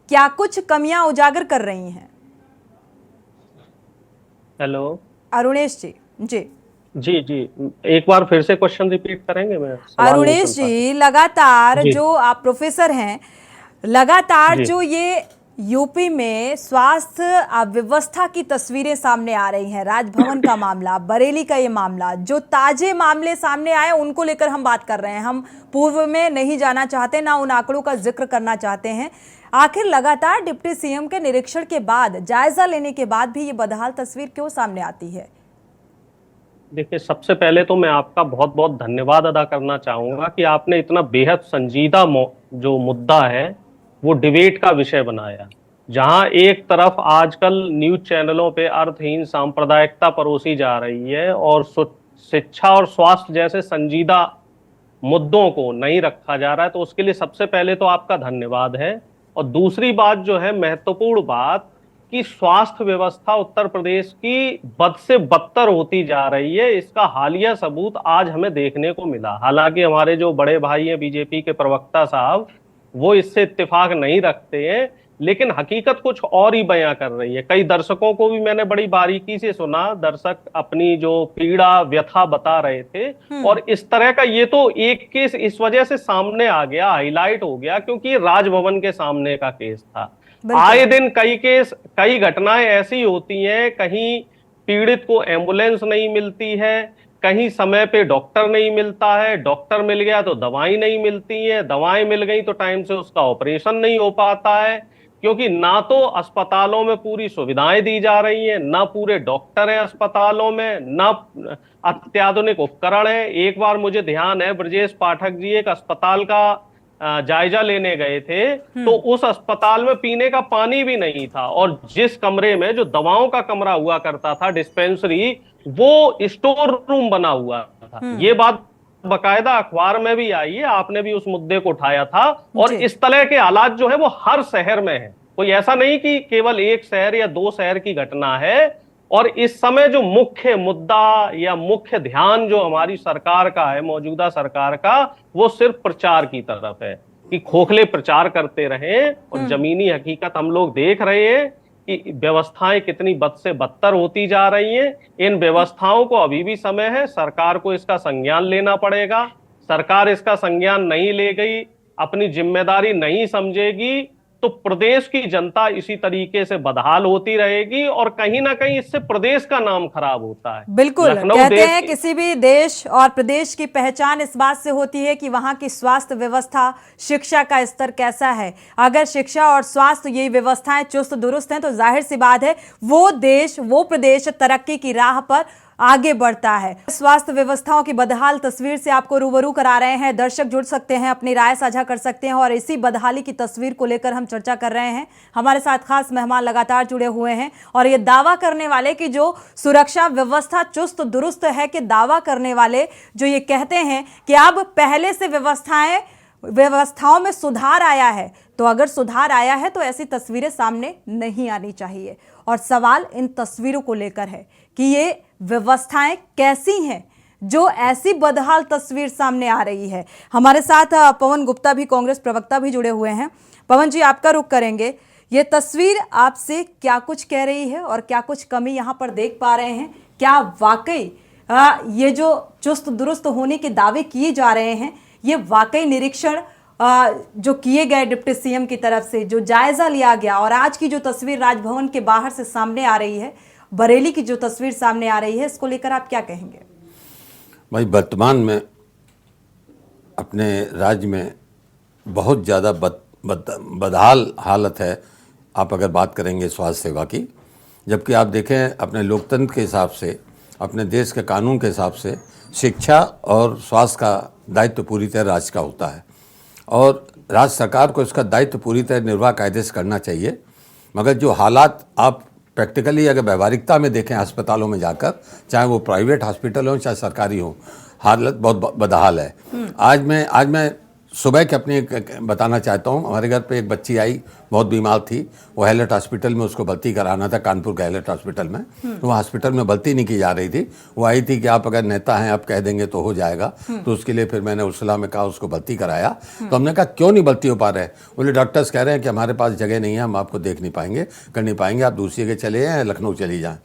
A: क्या कुछ कमियां उजागर कर रही हैं?
L: हेलो
A: अरुणेश जी। जी
L: जी, एक बार फिर से क्वेश्चन रिपीट करेंगे? मैं
A: अरुणेश जी, लगातार जो आप प्रोफेसर हैं, लगातार जो ये यूपी में स्वास्थ्य व्यवस्था की तस्वीरें सामने आ रही हैं, राजभवन का मामला, बरेली का ये मामला, जो ताजे मामले सामने आए उनको लेकर हम बात कर रहे हैं। हम पूर्व में नहीं जाना चाहते, ना उन आंकड़ों का जिक्र करना चाहते हैं। आखिर लगातार डिप्टी सीएम के निरीक्षण के बाद, जायजा लेने के बाद भी ये बदहाल तस्वीर क्यों सामने आती है?
L: देखिए, सबसे पहले तो मैं आपका बहुत बहुत धन्यवाद अदा करना चाहूंगा कि आपने इतना बेहद संजीदा जो मुद्दा है वो डिबेट का विषय बनाया, जहां एक तरफ आजकल न्यूज चैनलों पे अर्थहीन सांप्रदायिकता परोसी जा रही है और शिक्षा और स्वास्थ्य जैसे संजीदा मुद्दों को नहीं रखा जा रहा है। तो उसके लिए सबसे पहले तो आपका धन्यवाद है। और दूसरी बात जो है, महत्वपूर्ण बात, कि स्वास्थ्य व्यवस्था उत्तर प्रदेश की बद से बदतर होती जा रही है, इसका हालिया सबूत आज हमें देखने को मिला। हालांकि हमारे जो बड़े भाई हैं बीजेपी के प्रवक्ता साहब, वो इससे इत्तेफाक नहीं रखते हैं, लेकिन हकीकत कुछ और ही बयां कर रही है। कई दर्शकों को भी मैंने बड़ी बारीकी से सुना, दर्शक अपनी जो पीड़ा व्यथा बता रहे थे, और इस तरह का ये तो एक केस इस वजह से सामने आ गया, हाईलाइट हो गया, क्योंकि ये राजभवन के सामने का केस था। आए दिन कई घटनाएं ऐसी होती हैं, कहीं पीड़ित को एम्बुलेंस नहीं मिलती है, कहीं समय पे डॉक्टर नहीं मिलता है, डॉक्टर मिल गया तो दवाई नहीं मिलती है, दवाएं मिल गई तो टाइम से उसका ऑपरेशन नहीं हो पाता है, क्योंकि ना तो अस्पतालों में पूरी सुविधाएं दी जा रही हैं, ना पूरे डॉक्टर हैं अस्पतालों में, ना अत्याधुनिक उपकरण है। एक बार मुझे ध्यान है, ब्रजेश पाठक जी एक अस्पताल का जायजा लेने गए थे, तो उस अस्पताल में पीने का पानी भी नहीं था, और जिस कमरे में, जो दवाओं का कमरा हुआ करता था, डिस्पेंसरी, वो स्टोर रूम बना हुआ था। ये बात बकायदा अखबार में भी आई है, आपने भी उस मुद्दे को उठाया था। और इस तरह के हालात जो है वो हर शहर में है, कोई ऐसा नहीं कि केवल एक शहर या दो शहर की घटना है। और इस समय जो मुख्य मुद्दा या मुख्य ध्यान जो हमारी सरकार का है, मौजूदा सरकार का, वो सिर्फ प्रचार की तरफ है कि खोखले प्रचार करते रहें, और जमीनी हकीकत हम लोग देख रहे हैं कि व्यवस्थाएं कितनी बद से बदतर होती जा रही हैं। इन व्यवस्थाओं को अभी भी समय है, सरकार को इसका संज्ञान लेना पड़ेगा। सरकार इसका संज्ञान नहीं ले गई, अपनी जिम्मेदारी नहीं समझेगी, तो प्रदेश की जनता इसी तरीके से बदहाल होती रहेगी और कहीं ना कहीं इससे प्रदेश का नाम खराब होता है।
A: बिल्कुल, कहते हैं किसी भी देश और प्रदेश की पहचान इस बात से होती है कि वहां की स्वास्थ्य व्यवस्था, शिक्षा का स्तर कैसा है। अगर शिक्षा और स्वास्थ्य ये व्यवस्थाएं चुस्त दुरुस्त हैं तो जाहिर सी बात है वो देश, वो प्रदेश तरक्की की राह पर आगे बढ़ता है। स्वास्थ्य व्यवस्थाओं की बदहाल तस्वीर से आपको रूबरू करा रहे हैं। दर्शक जुड़ सकते हैं, अपनी राय साझा कर सकते हैं और इसी बदहाली की तस्वीर को लेकर हम चर्चा कर रहे हैं। हमारे साथ खास मेहमान लगातार जुड़े हुए हैं और ये दावा करने वाले कि जो सुरक्षा व्यवस्था चुस्त दुरुस्त है, कि दावा करने वाले जो ये कहते हैं कि अब पहले से व्यवस्थाओं में सुधार आया है, तो अगर सुधार आया है तो ऐसी तस्वीरें सामने नहीं आनी चाहिए। और सवाल इन तस्वीरों को लेकर है कि ये व्यवस्थाएं कैसी हैं जो ऐसी बदहाल तस्वीर सामने आ रही है। हमारे साथ पवन गुप्ता भी, कांग्रेस प्रवक्ता भी जुड़े हुए हैं। पवन जी, आपका रुख करेंगे। ये तस्वीर आपसे क्या कुछ कह रही है और क्या कुछ कमी यहाँ पर देख पा रहे हैं? क्या वाकई ये जो चुस्त दुरुस्त होने के दावे किए जा रहे हैं, ये वाकई निरीक्षण जो किए गए डिप्टी सीएम की तरफ से, जो जायजा लिया गया, और आज की जो तस्वीर राजभवन के बाहर से सामने आ रही है, बरेली की जो तस्वीर सामने आ रही है, इसको लेकर आप क्या कहेंगे?
M: भाई, वर्तमान में अपने राज्य में बहुत ज़्यादा बदहाल हालत है। आप अगर बात करेंगे स्वास्थ्य सेवा की, जबकि आप देखें अपने लोकतंत्र के हिसाब से, अपने देश के कानून के हिसाब से शिक्षा और स्वास्थ्य का दायित्व पूरी तरह राज्य का होता है और राज्य सरकार को इसका दायित्व पूरी तरह निर्वाह कायदे से करना चाहिए। मगर जो हालात आप प्रैक्टिकली अगर व्यवहारिकता में देखें अस्पतालों में जाकर, चाहे वो प्राइवेट हॉस्पिटल हो चाहे सरकारी हो, हालत बहुत बदहाल है। आज मैं सुबह के अपनी बताना चाहता हूँ। हमारे घर पे एक बच्ची आई, बहुत बीमार थी, वो हैलेट हॉस्पिटल में उसको भर्ती कराना था, कानपुर के हैलेट हॉस्पिटल में। तो वो हॉस्पिटल में भर्ती नहीं की जा रही थी। वो आई थी कि आप अगर नेता हैं आप कह देंगे तो हो जाएगा। तो उसके लिए फिर मैंने उर्सला में कहा उसको भर्ती कराया। तो हमने कहा क्यों नहीं भर्ती हो पा रहे? बोले डॉक्टर्स कह रहे हैं कि हमारे पास जगह नहीं है, हम आपको देख नहीं पाएंगे, कर नहीं पाएंगे, आप दूसरी जगह चले जाएँ, लखनऊ चली जाएँ।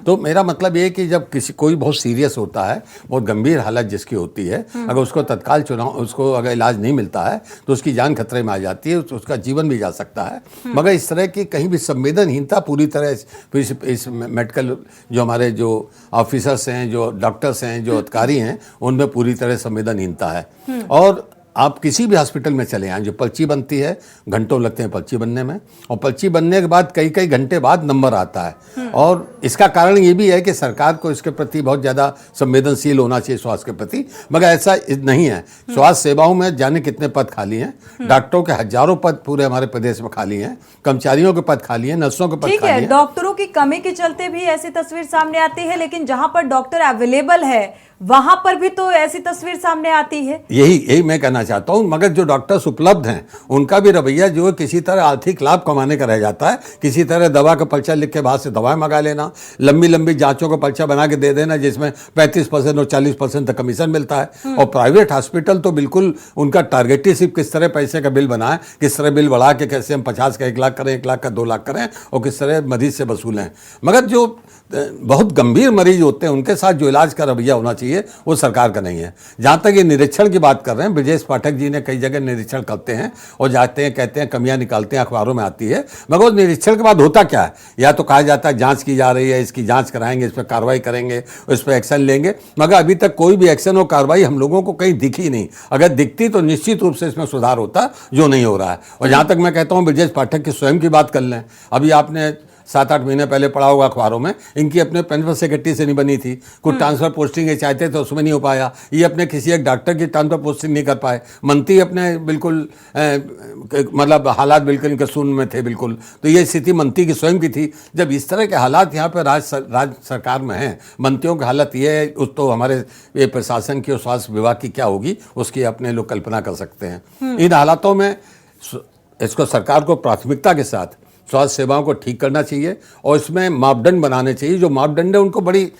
M: तो मेरा मतलब ये कि जब कोई बहुत सीरियस होता है, बहुत गंभीर हालत जिसकी होती है, अगर उसको तत्काल उसको अगर इलाज नहीं मिलता है तो उसकी जान खतरे में आ जाती है, उसका जीवन भी जा सकता है। मगर इस तरह की कहीं भी संवेदनहीनता पूरी तरह इस मेडिकल जो हमारे जो ऑफिसर्स हैं, जो डॉक्टर्स हैं, जो अधिकारी हैं, उनमें पूरी तरह संवेदनहीनता है। और आप किसी भी हॉस्पिटल में चले आएँ, जो पर्ची बनती है, घंटों लगते हैं पर्ची बनने में, और पर्ची बनने के बाद कई घंटे बाद नंबर आता है। और इसका कारण ये भी है कि सरकार को इसके प्रति बहुत ज़्यादा संवेदनशील होना चाहिए स्वास्थ्य के प्रति, मगर ऐसा नहीं है। स्वास्थ्य सेवाओं में जाने कितने पद खाली हैं, डॉक्टरों के हजारों पद पूरे हमारे प्रदेश में खाली हैं, कर्मचारियों के पद खाली हैं, नर्सों के पद खाली हैं।
A: डॉक्टरों की कमी के चलते भी ऐसी तस्वीर सामने आती है, लेकिन जहां पर डॉक्टर अवेलेबल है वहां पर भी तो ऐसी तस्वीर सामने आती है।
M: यही मैं कहना चाहता हूं। मगर जो डॉक्टर्स उपलब्ध हैं उनका भी रवैया जो है किसी तरह आर्थिक लाभ कमाने का रह जाता है। किसी तरह दवा का पर्चा लिख के बाहर से दवाएं मंगा लेना, लंबी जांचों का पर्चा बना के दे देना जिसमें 35% और 40% तक कमीशन मिलता है। और प्राइवेट हॉस्पिटल तो बिल्कुल उनका टारगेट ही सिर्फ किस तरह पैसे का बिल बनाए, किस तरह बिल बढ़ा के कैसे हम 50 का 1 लाख करें, 1 लाख का 2 लाख करें और किस तरह मरीज से वसूलें। मगर जो बहुत गंभीर मरीज होते हैं उनके साथ जो इलाज का रवैया होना चाहिए वो सरकार का नहीं है। जहाँ तक ये निरीक्षण की बात कर रहे हैं, ब्रजेश पाठक जी ने कई जगह निरीक्षण करते हैं और जाते हैं, कहते हैं, कमियां निकालते हैं, अखबारों में आती है। मगर उस निरीक्षण के बाद होता क्या है? या तो कहा जाता है जांच की जा रही है, इसकी जांच कराएंगे, इस पर कार्रवाई करेंगे, इस पर एक्शन लेंगे, मगर अभी तक कोई भी एक्शन और कार्रवाई हम लोगों को कहीं दिखी नहीं। अगर दिखती तो निश्चित रूप से इसमें सुधार होता, जो नहीं हो रहा है। और जहाँ तक मैं कहता हूँ ब्रजेश पाठक की स्वयं की बात कर लें, अभी आपने 7-8 महीने पहले पढ़ा होगा अखबारों में, इनकी अपने प्रिंसिपल सेक्रेटरी से नहीं बनी थी, कुछ ट्रांसफर पोस्टिंग ये चाहते थे उसमें नहीं हो पाया। ये अपने किसी एक डॉक्टर की ट्रांसफर पोस्टिंग नहीं कर पाए। मंत्री अपने बिल्कुल मतलब हालात बिल्कुल इनके शून्य में थे बिल्कुल। तो ये स्थिति मंत्री की स्वयं की थी। जब इस तरह के हालात यहाँ पर राज्य सरकार में हैं, मंत्रियों की हालत ये है, उस तो हमारे ये प्रशासन की और स्वास्थ्य विभाग की क्या होगी उसकी अपने लोग कल्पना कर सकते हैं। इन हालातों में इसको सरकार को प्राथमिकता के साथ स्वास्थ्य सेवाओं को ठीक करना चाहिए और इसमें मापदंड बनाने चाहिए। जो मापदंड है उनको बड़ी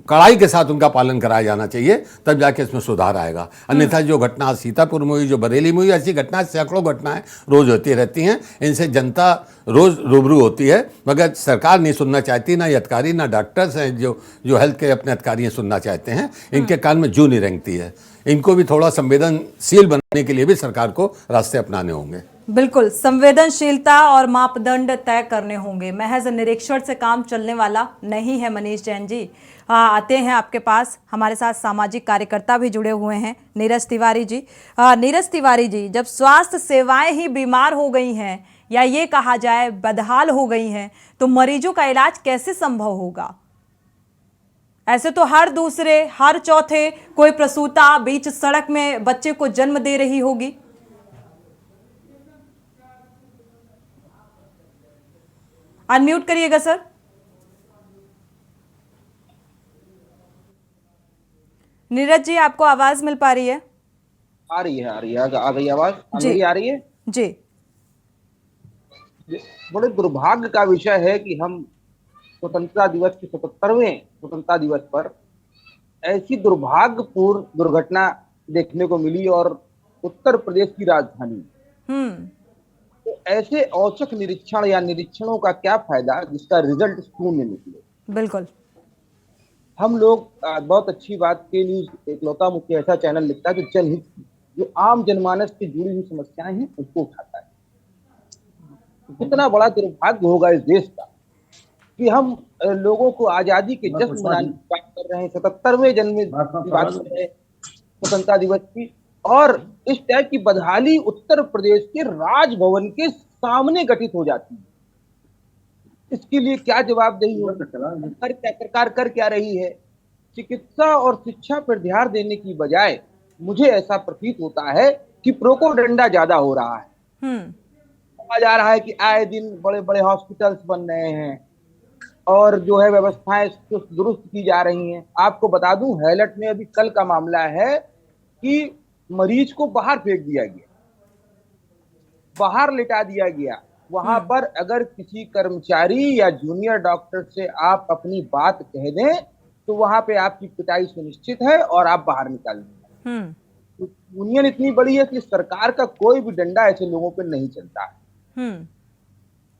M: कड़ाई के साथ उनका पालन कराया जाना चाहिए, तब जाके इसमें सुधार आएगा। अन्यथा जो घटना सीतापुर में हुई, जो बरेली में हुई, ऐसी घटनाएं सैकड़ों घटनाएं रोज होती रहती हैं। इनसे जनता रोज रूबरू होती है, मगर सरकार नहीं सुनना चाहती, ना ये अधिकारी ना डॉक्टर्स हैं जो हेल्थ के अपने अधिकारी हैं सुनना चाहते हैं। इनके कान में जू नहीं रेंगती है। इनको भी थोड़ा संवेदनशील बनने के लिए भी सरकार को रास्ते अपनाने होंगे।
A: बिल्कुल, संवेदनशीलता और मापदंड तय करने होंगे। महज निरीक्षण से काम चलने वाला नहीं है। मनीष जैन जी आते हैं आपके पास। हमारे साथ सामाजिक कार्यकर्ता भी जुड़े हुए हैं, नीरज तिवारी जी। नीरज तिवारी जी, जब स्वास्थ्य सेवाएं ही बीमार हो गई हैं या ये कहा जाए बदहाल हो गई हैं, तो मरीजों का इलाज कैसे संभव होगा? ऐसे तो हर दूसरे हर चौथे कोई प्रसूता बीच सड़क में बच्चे को जन्म दे रही होगी। अनम्यूट करिएगा सर। नीरज जी, आपको आवाज मिल पा रही है?
N: आ रही है आ गई आवाज मेरी आ रही है
A: जी।
N: बड़े दुर्भाग्य का विषय है कि हम स्वतंत्रता दिवस के 77वें स्वतंत्रता दिवस पर ऐसी दुर्भाग्यपूर्ण दुर्घटना देखने को मिली, और उत्तर प्रदेश की राजधानी। तो ऐसे औचक निरीक्षण या निरीक्षणों का क्या फायदा जिसका रिजल्ट शून्य निकले।
A: बिल्कुल।
N: हम लोग बहुत अच्छी बात के लिए इकलौता मुख्य ऐसा चैनल लिखता है जो जनहित, जो आम जनमानस से जुड़ी हुई समस्याएं हैं उसको उठाता है। कितना बड़ा दुर्भाग्य होगा इस देश का कि हम लोगों को आजादी के जश्न मनाने की बात कर रहे हैं, 77वें जन्म की बात कर रहे हैं स्वतंत्रता दिवस की, और इस टाइप की बदहाली उत्तर प्रदेश के राजभवन के सामने घटित हो जाती है। इसके लिए क्या जवाबदेही हो? सरकार कर क्या रही है? चिकित्सा और शिक्षा पर ध्यान देने की बजाय मुझे ऐसा प्रतीत होता है कि प्रोपोगंडा ज्यादा हो रहा है। कहा जा रहा है कि आए दिन बड़े बड़े हॉस्पिटल्स बन रहे हैं और जो है व्यवस्थाएं दुरुस्त की जा रही हैं। आपको बता दूं, हैलट में अभी कल का मामला है कि मरीज को बाहर फेंक दिया गया, बाहर लिटा दिया गया। वहां पर अगर किसी कर्मचारी या जूनियर डॉक्टर से आप अपनी बात कह दें तो वहां पे आपकी पिटाई सुनिश्चित है और आप बाहर निकाल देंगे। तो यूनियन इतनी बड़ी है कि सरकार का कोई भी डंडा ऐसे लोगों पे नहीं चलता है।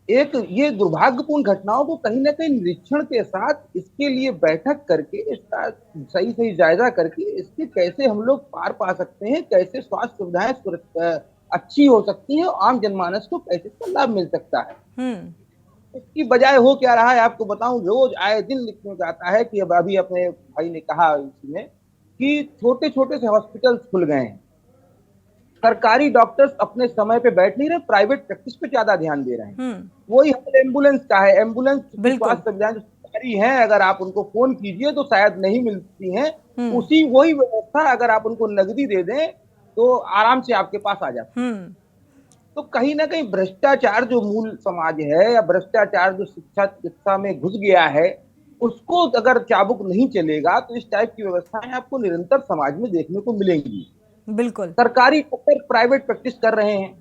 N: एक ये दुर्भाग्यपूर्ण घटनाओं को कहीं ना कहीं निरीक्षण के साथ इसके लिए बैठक करके इसका सही जायजा करके इसके कैसे हम लोग पार पा सकते हैं, कैसे स्वास्थ्य सुविधाएं अच्छी हो सकती है, आम जनमानस को कैसे इसका लाभ मिल सकता है। इसकी बजाय हो क्या रहा है आपको बताऊं, रोज आए दिन लिखने को आता है कि अब अभी अपने भाई ने कहा इसमें कि छोटे छोटे से हॉस्पिटल्स खुल गए हैं, सरकारी डॉक्टर्स अपने समय पे बैठ नहीं रहे, प्राइवेट प्रैक्टिस पे ज्यादा ध्यान दे रहे हैं। वही हाल एम्बुलेंस का है। एम्बुलेंस स्वास्थ्य सुविधाएं जो सरकारी हैं, अगर आप उनको फोन कीजिए तो शायद नहीं मिलती हैं। वही व्यवस्था अगर आप उनको नकदी दे दें तो आराम से आपके पास आ जाता है। तो कहीं ना कहीं भ्रष्टाचार जो मूल समाज है या भ्रष्टाचार जो शिक्षा चिकित्सा में घुस गया है, उसको अगर चाबुक नहीं चलेगा तो इस टाइप की व्यवस्थाएं आपको निरंतर समाज में देखने को मिलेंगी।
A: बिल्कुल।
N: सरकारी डॉक्टर प्राइवेट प्रैक्टिस कर रहे हैं,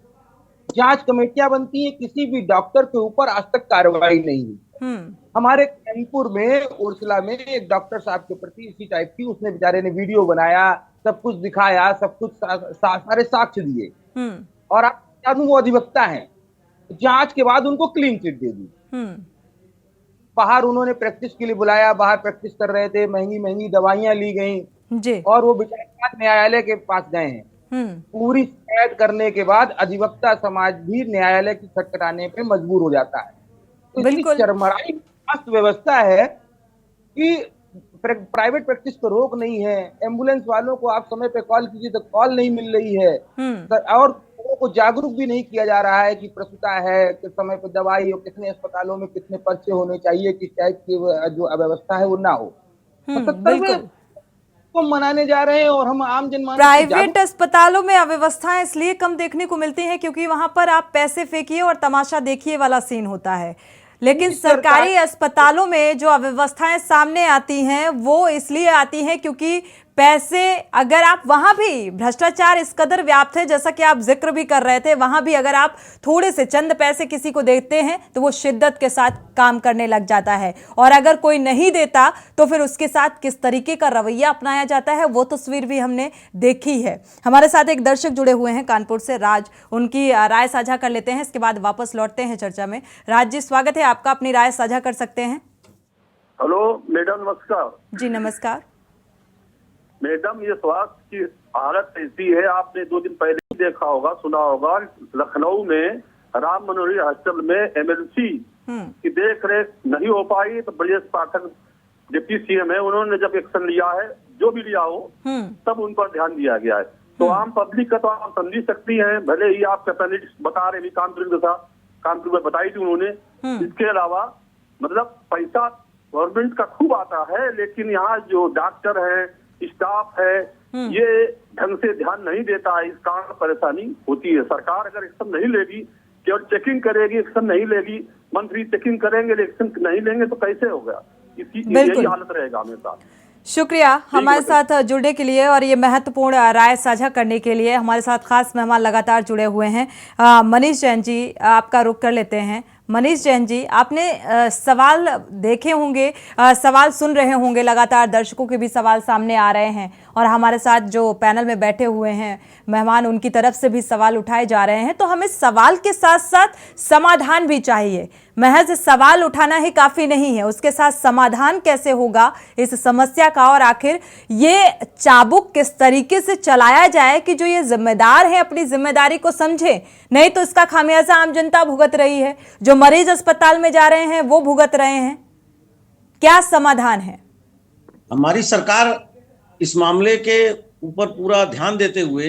N: जांच कमेटियां बनती हैं, किसी भी डॉक्टर के ऊपर आज तक कार्रवाई नहीं हुई। हमारे कानपुर में उर्सला में एक डॉक्टर साहब के प्रति इसी टाइप की, उसने बेचारे ने वीडियो बनाया, सब कुछ दिखाया, सब कुछ सारे साक्ष्य दिए, और आप वो अधिवक्ता हैं, जांच के बाद उनको क्लीन चिट दे दी। बाहर उन्होंने प्रैक्टिस के लिए बुलाया, बाहर प्रैक्टिस कर रहे थे, महंगी महंगी दवाइयां ली गई और वो बेचारे न्यायालय के पास गए हैं। पूरी शिकायत करने के बाद अधिवक्ता समाज भी न्यायालय की खटखटाने पे मजबूर हो जाता है। तो इतनी चरमराई स्वास्थ्य व्यवस्था है कि प्राइवेट प्रैक्टिस पर रोक नहीं है। एम्बुलेंस वालों को आप समय पे कॉल कीजिए तो कॉल नहीं मिल रही है, और लोगों को जागरूक भी नहीं किया जा रहा है कि प्रसूता है, किस समय पे दवाई और कितने अस्पतालों में कितने पर्चे होने चाहिए, किस टाइप की जो अव्यवस्था है वो ना हो। 77वें को मनाने जा रहे हैं और हम आम जनमानस
A: प्राइवेट अस्पतालों में अव्यवस्थाएं इसलिए कम देखने को मिलती हैं क्योंकि वहां पर आप पैसे फेंकिए और तमाशा देखिए वाला सीन होता है, लेकिन सरकारी अस्पतालों में जो अव्यवस्थाएं सामने आती हैं वो इसलिए आती हैं क्योंकि पैसे, अगर आप वहां भी भ्रष्टाचार इस कदर व्याप्त है, जैसा कि आप जिक्र भी कर रहे थे, वहां भी अगर आप थोड़े से चंद पैसे किसी को देते हैं तो वो शिद्दत के साथ काम करने लग जाता है, और अगर कोई नहीं देता तो फिर उसके साथ किस तरीके का रवैया अपनाया जाता है, वो तस्वीर भी हमने देखी है। हमारे साथ एक दर्शक जुड़े हुए हैं कानपुर से, राज, उनकी राय साझा कर लेते हैं, इसके बाद वापस लौटते हैं चर्चा में। राज जी, स्वागत है आपका, अपनी राय साझा कर सकते हैं।
O: हेलो मैडम, नमस्कार।
A: जी नमस्कार
O: मैडम, ये स्वास्थ्य की हालत ऐसी है, आपने 2 दिन पहले ही देखा होगा, सुना होगा, लखनऊ में राम मनोहरी हॉस्पिटल में एमएलसी की देख रेख नहीं हो पाई, तो ब्रजेश पाठक डिप्टी सीएम है, उन्होंने जब एक्शन लिया है, जो भी लिया हो, तब उन पर ध्यान दिया गया है। तो आम पब्लिक का तो आप समझ सकती हैं, भले ही आप कैपेसिटी बता रहे, कानपुर में बताई थी उन्होंने। इसके अलावा मतलब पैसा गवर्नमेंट का खूब आता है, लेकिन यहाँ जो डॉक्टर है, स्टाफ है, ये ढंग से ध्यान नहीं देता है, इस कारण परेशानी होती है। सरकार अगर एक्शन नहीं लेगी, केवल चेकिंग करेगी, एक्शन नहीं लेगी, मंत्री चेकिंग करेंगे, एक्शन नहीं लेंगे तो कैसे होगा? इसकी यही हालत रहेगा हमेशा।
A: शुक्रिया हमारे साथ जुड़ने के लिए और ये महत्वपूर्ण राय साझा करने के लिए। हमारे साथ खास मेहमान लगातार जुड़े हुए हैं। मनीष जैन जी, आपका रुख कर लेते हैं। मनीष जैन जी, आपने सवाल देखे होंगे, सवाल सुन रहे होंगे, लगातार दर्शकों के भी सवाल सामने आ रहे हैं, और हमारे साथ जो पैनल में बैठे हुए हैं मेहमान, उनकी तरफ से भी सवाल उठाए जा रहे हैं। तो हमें सवाल के साथ साथ समाधान भी चाहिए, महज सवाल उठाना ही काफ़ी नहीं है, उसके साथ समाधान कैसे होगा इस समस्या का, और आखिर ये चाबुक किस तरीके से चलाया जाए कि जो ये जिम्मेदार है अपनी जिम्मेदारी को समझे, नहीं तो इसका खामियाजा आम जनता भुगत रही है, जो मरीज अस्पताल में जा रहे हैं वो भुगत रहे हैं। क्या समाधान है?
G: हमारी सरकार इस मामले के ऊपर पूरा ध्यान देते हुए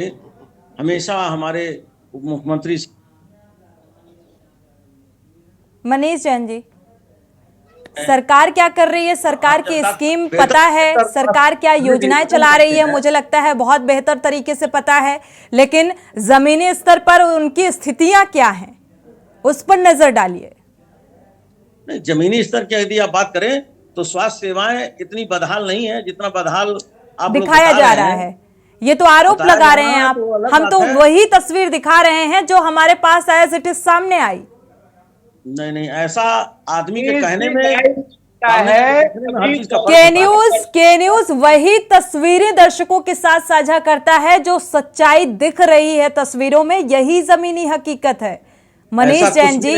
G: हमेशा हमारे उप मुख्यमंत्री।
A: मनीष जैन जी, सरकार क्या कर रही है? सरकार की स्कीम पता है, सरकार क्या योजनाएं चला रही है, मुझे लगता है बहुत बेहतर तरीके से पता है, लेकिन जमीनी स्तर पर उनकी स्थितियां क्या हैं, उस पर नजर डालिए।
G: नहीं, जमीनी स्तर की यदि आप बात करें तो स्वास्थ्य सेवाएं इतनी बदहाल नहीं है जितना बदहाल आप
A: दिखाया जा रहा है। ये तो आरोप लगा रहे हैं आप, हम तो वही तस्वीर दिखा रहे हैं जो हमारे पास एज इट इज सामने आई।
G: नहीं, ऐसा आदमी के कहने में
A: के न्यूज वही तस्वीरें दर्शकों के साथ साझा करता है जो सच्चाई दिख रही है तस्वीरों में, यही जमीनी हकीकत है। मनीष जैन जी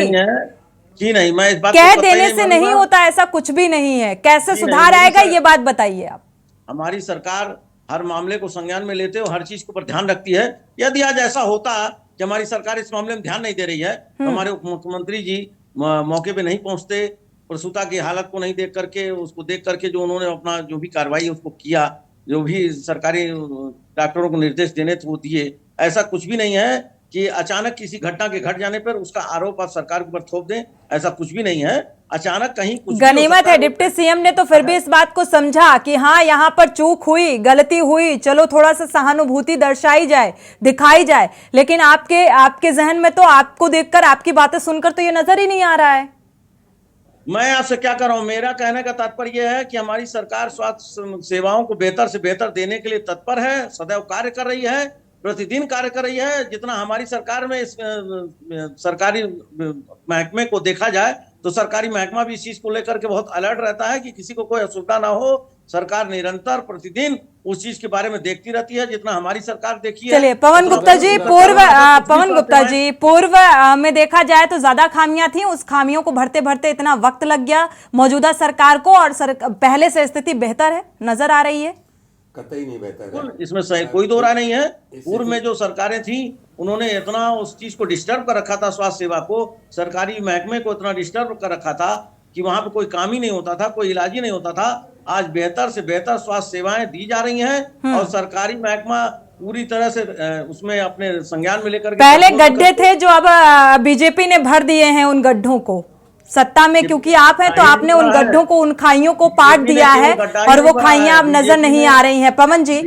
G: नहीं, मैं इस बात
A: कह देने से नहीं होता, ऐसा कुछ भी नहीं है। कैसे सुधार आएगा ये बात बताइए आप।
G: हमारी सरकार हर मामले को संज्ञान में लेते हुए हर चीज के ऊपर ध्यान रखती है। यदि आज ऐसा होता कि हमारी सरकार इस मामले में ध्यान नहीं दे रही है, तो हमारे उप मुख्यमंत्री जी मौके पे नहीं पहुंचते, प्रसूता की हालत को नहीं देख करके, उसको देख करके जो उन्होंने अपना जो भी कार्रवाई उसको किया, जो भी सरकारी डॉक्टरों को निर्देश देने थे वो दिए। ऐसा कुछ भी नहीं है कि अचानक किसी घटना के घट जाने पर उसका आरोप आप सरकार के ऊपर थोप दें, ऐसा कुछ भी नहीं है। अचानक कहीं कुछ
A: गनीमत है डिप्टी सीएम ने तो फिर भी इस बात को समझा कि हाँ यहाँ पर चूक हुई, गलती हुई, चलो थोड़ा सा सहानुभूति दर्शाई जाए, दिखाई जाए, लेकिन आपके जहन में तो आपको देखकर, आपकी बातें सुनकर तो ये नजर ही नहीं आ रहा है।
G: मैं आपसे क्या कर रहा हूं, मेरा कहने का तात्पर्य यह है कि हमारी सरकार स्वास्थ्य सेवाओं को बेहतर से बेहतर देने के लिए तत्पर है, सदैव कार्य कर रही है, प्रतिदिन कार्य कर रही है। जितना हमारी सरकार में सरकारी महकमे को देखा जाए तो सरकारी महकमा भी इस चीज को लेकर के बहुत अलर्ट रहता है कि किसी को कोई असुविधा ना हो। सरकार निरंतर प्रतिदिन उस चीज के बारे में देखती रहती है जितना हमारी सरकार देखी है।
A: चलिए पवन गुप्ता जी, पूर्व में देखा जाए तो ज्यादा खामियां थी, उस खामियों को भरते भरते इतना वक्त लग गया मौजूदा सरकार को, और पहले से स्थिति बेहतर है नजर आ रही है?
M: कतई नहीं बेहतर है,
G: इसमें कोई दो राय नहीं है। पूर्व में जो सरकारें थी उन्होंने इतना उस चीज को डिस्टर्ब कर रखा था, स्वास्थ्य सेवा को, सरकारी महकमे को इतना डिस्टर्ब कर रखा था कि वहां पे कोई काम ही नहीं होता था, कोई इलाज ही नहीं होता था। आज बेहतर से बेहतर स्वास्थ्य सेवाएं दी जा रही हैं और सरकारी महकमा पूरी तरह से उसमें अपने संज्ञान में लेकर।
A: पहले गड्ढे थे जो अब बीजेपी ने भर दिए हैं उन गड्ढों को, सत्ता में क्योंकि आप हैं तो आपने उन गड्ढों को, उन खाइयों को पाट दिया है और वो खाइयां अब नजर नहीं आ रही हैं। पवन जी,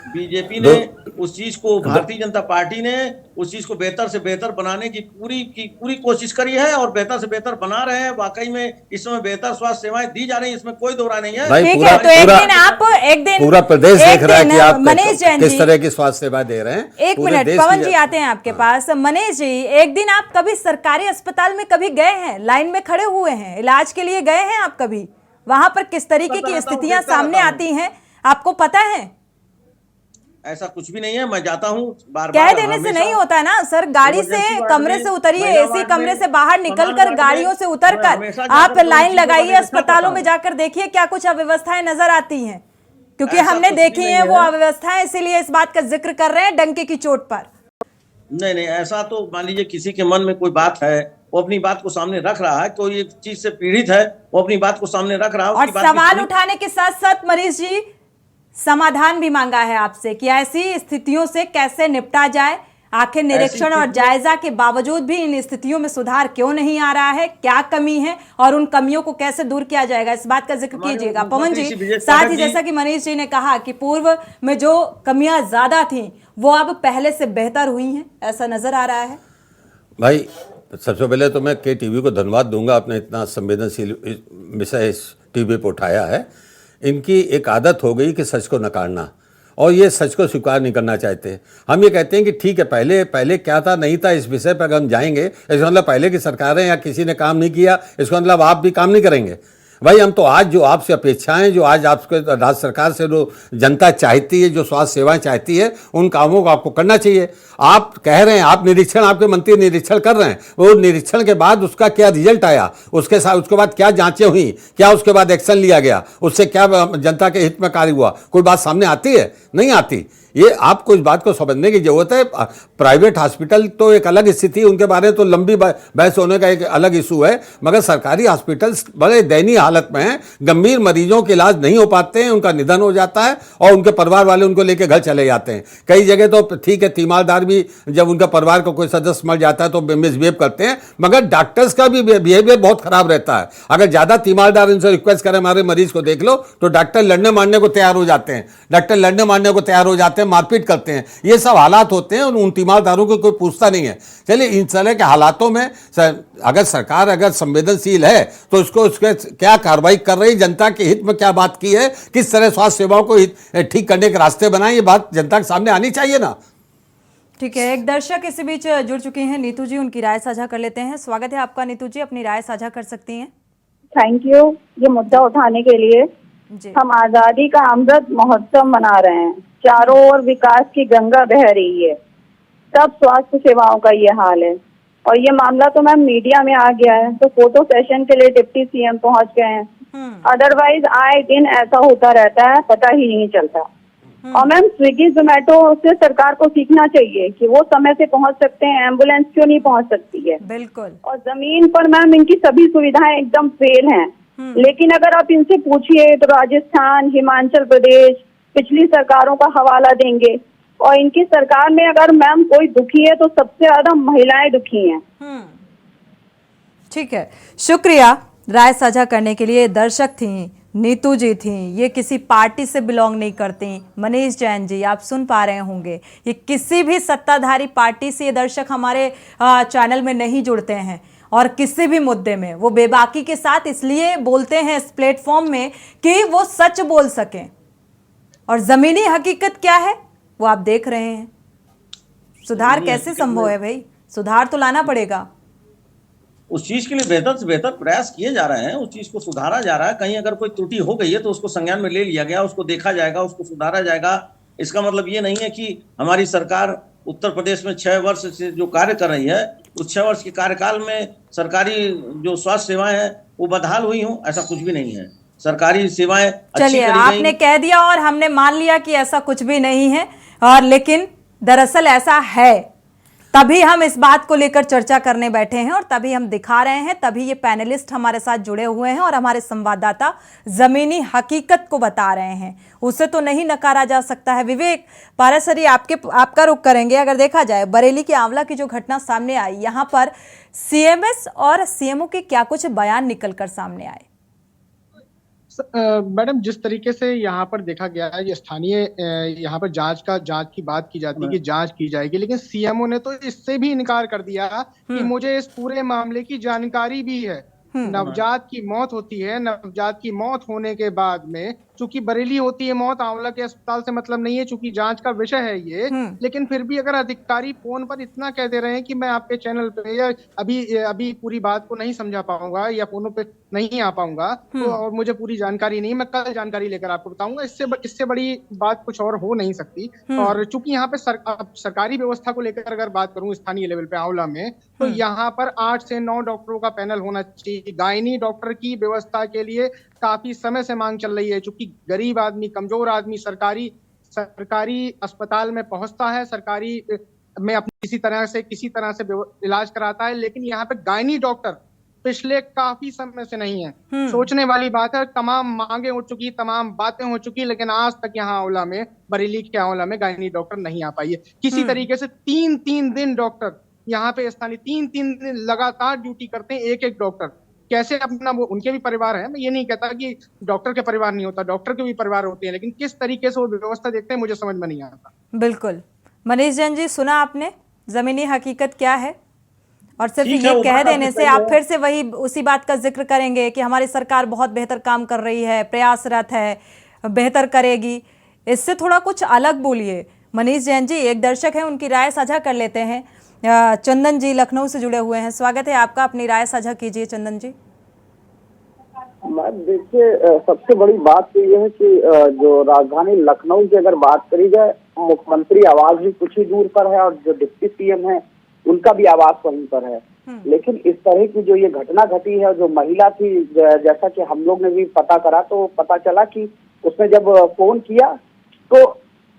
G: बीजेपी ने उस चीज को, भारतीय जनता पार्टी ने उस चीज को बेहतर से बेहतर बनाने की पूरी कोशिश करी है और बेहतर से बेहतर बना रहे हैं। वाकई में इस समय बेहतर स्वास्थ्य सेवाएं दी जा रही है, इसमें कोई दो राय नहीं है।
M: भाई,
A: ठीक है, तो एक दिन
M: पूरा प्रदेश देख रहा है कि आप
A: मनीष जैन
M: किस
A: जी
M: तरह की स्वास्थ्य सेवा दे रहे हैं।
A: एक मिनट, पवन जी आते हैं आपके पास। मनीष जी, एक दिन आप कभी सरकारी अस्पताल में कभी गए हैं, लाइन में खड़े हुए हैं, इलाज के लिए गए हैं आप कभी? वहां पर किस तरीके की स्थितियां सामने आती हैं आपको पता है?
G: ऐसा कुछ भी नहीं है, मैं जाता हूँ बार-बार।
A: कह देने से नहीं होता ना सर, गाड़ी से कमरे से उतरिए, एसी कमरे से बाहर निकलकर गाड़ियों से उतरकर आप लाइन लगाइए, अस्पतालों में जाकर देखिए क्या कुछ अव्यवस्थाएं नजर आती हैं, क्योंकि हमने देखी है वो अव्यवस्थाएं, इसीलिए इस बात का जिक्र कर रहे हैं डंके की चोट पर।
G: नहीं, ऐसा तो मान लीजिए किसी के मन में कोई बात है, वो अपनी बात को सामने रख रहा है, कोई एक चीज से पीड़ित है, वो अपनी बात को सामने रख रहा है
A: और सवाल उठाने के साथ साथ मनीष जी समाधान भी मांगा है आपसे कि ऐसी स्थितियों से कैसे निपटा जाए। आखिर निरीक्षण और जायजा के बावजूद भी इन स्थितियों में सुधार क्यों नहीं आ रहा है, क्या कमी है और उन कमियों को कैसे दूर किया जाएगा, इस बात का जिक्र कीजिएगा पवन जी। साथ ही जैसा कि मनीष जी ने कहा कि पूर्व में जो कमियां ज्यादा थी वो अब पहले से बेहतर हुई हैं, ऐसा नजर आ रहा है।
M: भाई, सबसे पहले तो मैं KTV को धन्यवाद दूंगा, आपने इतना संवेदनशील विषय इस टीवी पर उठाया है। इनकी एक आदत हो गई कि सच को नकारना, और ये सच को स्वीकार नहीं करना चाहते। हम ये कहते हैं कि ठीक है, पहले क्या था नहीं था, इस विषय पर अगर हम जाएंगे, इसका मतलब पहले की सरकारें या किसी ने काम नहीं किया, इसका मतलब आप भी काम नहीं करेंगे। भाई, हम तो आज जो आपसे अपेक्षाएं, जो आज आपके राज्य सरकार से जो जनता चाहती है, जो स्वास्थ्य सेवाएं चाहती है, उन कामों को आपको करना चाहिए। आप कह रहे हैं, आप निरीक्षण, आपके मंत्री निरीक्षण कर रहे हैं, वो निरीक्षण के बाद उसका क्या रिजल्ट आया, उसके साथ उसके बाद क्या जांचें हुई, क्या उसके बाद एक्शन लिया गया, उससे क्या जनता के हित में कार्य हुआ, कोई बात सामने आती है? नहीं आती। ये आपको इस बात को समझने की जरूरत है। प्राइवेट हॉस्पिटल तो एक अलग स्थिति है, उनके बारे में तो लंबी बहस होने का एक अलग इशू है, मगर सरकारी हॉस्पिटल बड़े दयनीय हालत में हैं। गंभीर मरीजों के इलाज नहीं हो पाते हैं, उनका निधन हो जाता है और उनके परिवार वाले उनको लेकर घर चले जाते हैं। कई जगह तो ठीक है, तीमारदार भी जब उनका परिवार का कोई सदस्य मर जाता है तो मिसबिहेव करते हैं, मगर डॉक्टर्स का भी बिहेवियर बहुत खराब रहता है। अगर ज्यादा तीमारदार इनसे रिक्वेस्ट करें हमारे मरीज को देख लो, तो डॉक्टर लड़ने मारने को तैयार हो जाते हैं, मारपीट करते हैं। ये सब हालात होते हैं और उन तीमारदारों को कोई पूछता नहीं है। चलिए, इन तरह के हालातों में अगर सरकार अगर संवेदनशील है तो उसके क्या कार्रवाई कर रही, जनता के हित में क्या बात की है, किस तरह स्वास्थ्य सेवाओं को ठीक करने के रास्ते बनाए, ये बात जनता के सामने आनी चाहिए ना।
A: ठीक है, एक दर्शक इसी बीच जुड़ चुके हैं, नीतू जी, उनकी राय साझा कर लेते हैं। स्वागत है आपका नीतू जी, अपनी राय साझा कर सकती हैं।
I: थैंक यू ये मुद्दा उठाने के लिए। हम आजादी का अमृत महोत्सव मना रहे हैं, चारों ओर विकास की गंगा बह रही है, तब स्वास्थ्य सेवाओं का ये हाल है। और ये मामला तो मैम मीडिया में आ गया है, तो फोटो सेशन के लिए डिप्टी CM पहुंच गए हैं। अदरवाइज आए दिन ऐसा होता रहता है, पता ही नहीं चलता। और मैम स्विगी जोमेटो से सरकार को सीखना चाहिए कि वो समय से पहुंच सकते हैं, एम्बुलेंस क्यों नहीं पहुंच सकती है।
A: बिल्कुल।
I: और जमीन पर मैम इनकी सभी सुविधाएं एकदम फेल हैं। लेकिन अगर आप इनसे पूछिए तो राजस्थान, हिमाचल प्रदेश, पिछली सरकारों का हवाला देंगे। और इनकी सरकार में अगर मैम कोई दुखी है तो सबसे ज्यादा महिलाएं दुखी हैं।
A: ठीक है, शुक्रिया राय साझा करने के लिए। दर्शक थी, नीतू जी थी, ये किसी पार्टी से बिलोंग नहीं करती। मनीष जैन जी, आप सुन पा रहे होंगे, ये किसी भी सत्ताधारी पार्टी से ये दर्शक हमारे चैनल में नहीं जुड़ते हैं और किसी भी मुद्दे में वो बेबाकी के साथ इसलिए बोलते हैं इस प्लेटफॉर्म में कि वो सच बोल सकें, और जमीनी हकीकत क्या है वो आप देख रहे हैं। सुधार कैसे संभव है भाई? सुधार तो लाना पड़ेगा।
G: उस चीज के लिए बेहतर से बेहतर प्रयास किए जा रहे हैं, उस चीज को सुधारा जा रहा है। कहीं अगर कोई त्रुटि हो गई है तो उसको संज्ञान में ले लिया गया, उसको देखा जाएगा, उसको सुधारा जाएगा। इसका मतलब ये नहीं है कि हमारी सरकार उत्तर प्रदेश में 6 वर्ष से जो कार्य कर रही है, उस 6 वर्ष के कार्यकाल में सरकारी जो स्वास्थ्य सेवाएं हैं वो बदहाल हुई हों, ऐसा कुछ भी नहीं है। सरकारी सेवाएं
A: चलिए, आपने कह दिया और हमने मान लिया कि ऐसा कुछ भी नहीं है, और लेकिन दरअसल ऐसा है, तभी हम इस बात को लेकर चर्चा करने बैठे हैं और तभी हम दिखा रहे हैं, तभी ये पैनलिस्ट हमारे साथ जुड़े हुए हैं और हमारे संवाददाता जमीनी हकीकत को बता रहे हैं। उसे तो नहीं नकारा जा सकता है। विवेक पारासरी, आपका रुख करेंगे। अगर देखा जाए बरेली के आंवला की जो घटना सामने आई, यहां पर CMS और CMO के क्या कुछ बयान निकल कर सामने आए?
H: मैडम, जिस तरीके से यहाँ पर देखा गया है, ये स्थानीय यहाँ पर जांच की बात की जाती है कि जांच की जाएगी, लेकिन सीएमओ ने तो इससे भी इनकार कर दिया कि मुझे इस पूरे मामले की जानकारी भी है। नवजात की मौत होती है, नवजात की मौत होने के बाद में चूंकि बरेली होती है मौत, आंवला के अस्पताल से मतलब नहीं है, चूंकि जांच का विषय है ये, लेकिन फिर भी अगर अधिकारी फोन पर इतना कह दे रहे हैं कि मैं आपके चैनल पे या अभी पूरी बात को नहीं समझा पाऊंगा या फोनों पे नहीं आ पाऊंगा, तो और मुझे पूरी जानकारी नहीं, मैं कल जानकारी लेकर आपको बताऊंगा, इससे बड़ी बात कुछ और हो नहीं सकती। और चूंकि यहाँ पे सरकारी व्यवस्था को लेकर अगर बात करूं स्थानीय लेवल पे आंवला में, तो यहाँ पर 8 से 9 डॉक्टरों का पैनल होना चाहिए। गायनी डॉक्टर की व्यवस्था के लिए काफी समय से मांग चल रही है, चूंकि गरीब आदमी, कमजोर आदमी सरकारी अस्पताल में पहुंचता है, सरकारी में अपनी किसी तरह से इलाज कराता है, लेकिन यहाँ पे गायनी डॉक्टर पिछले काफी समय से नहीं है। सोचने वाली बात है, तमाम मांगे हो चुकी, तमाम बातें हो चुकी, लेकिन आज तक यहाँ आंवला में, बरेली के आंवला में गायनी डॉक्टर नहीं आ पाई है। किसी तरीके से 3-3 दिन डॉक्टर यहाँ पे स्थानीय 3-3 दिन लगातार ड्यूटी करते हैं, एक डॉक्टर। कैसे अपना, वो उनके भी परिवार है, मैं ये नहीं कहता कि डॉक्टर के परिवार नहीं होता, डॉक्टर के भी परिवार होते हैं, लेकिन किस तरीके से वो व्यवस्था देखते हैं मुझे समझ में नहीं आता।
A: बिल्कुल। मनीष जैन जी, सुना आपने जमीनी हकीकत क्या है? और सिर्फ ये कह देने से आप फिर से वही उसी बात का जिक्र करेंगे कि हमारी सरकार बहुत बेहतर काम कर रही है, प्रयासरत है, बेहतर करेगी, इससे थोड़ा कुछ अलग बोलिए। मनीष जैन जी एक दर्शक हैं, उनकी राय साझा कर लेते हैं। चंदन जी लखनऊ से जुड़े हुए हैं, स्वागत है आपका, अपनी राय साझा कीजिए चंदन जी।
P: देखिए, सबसे बड़ी बात तो यह है कि जो राजधानी लखनऊ की अगर बात करी जाए, मुख्यमंत्री आवास भी कुछ ही दूर पर है और जो डिप्टी सीएम है उनका भी आवास वहीं पर है। लेकिन इस तरह की जो ये घटना घटी है, जो महिला थी, जैसा कि हम लोग ने भी पता करा, तो पता चला कि उसने जब फोन किया तो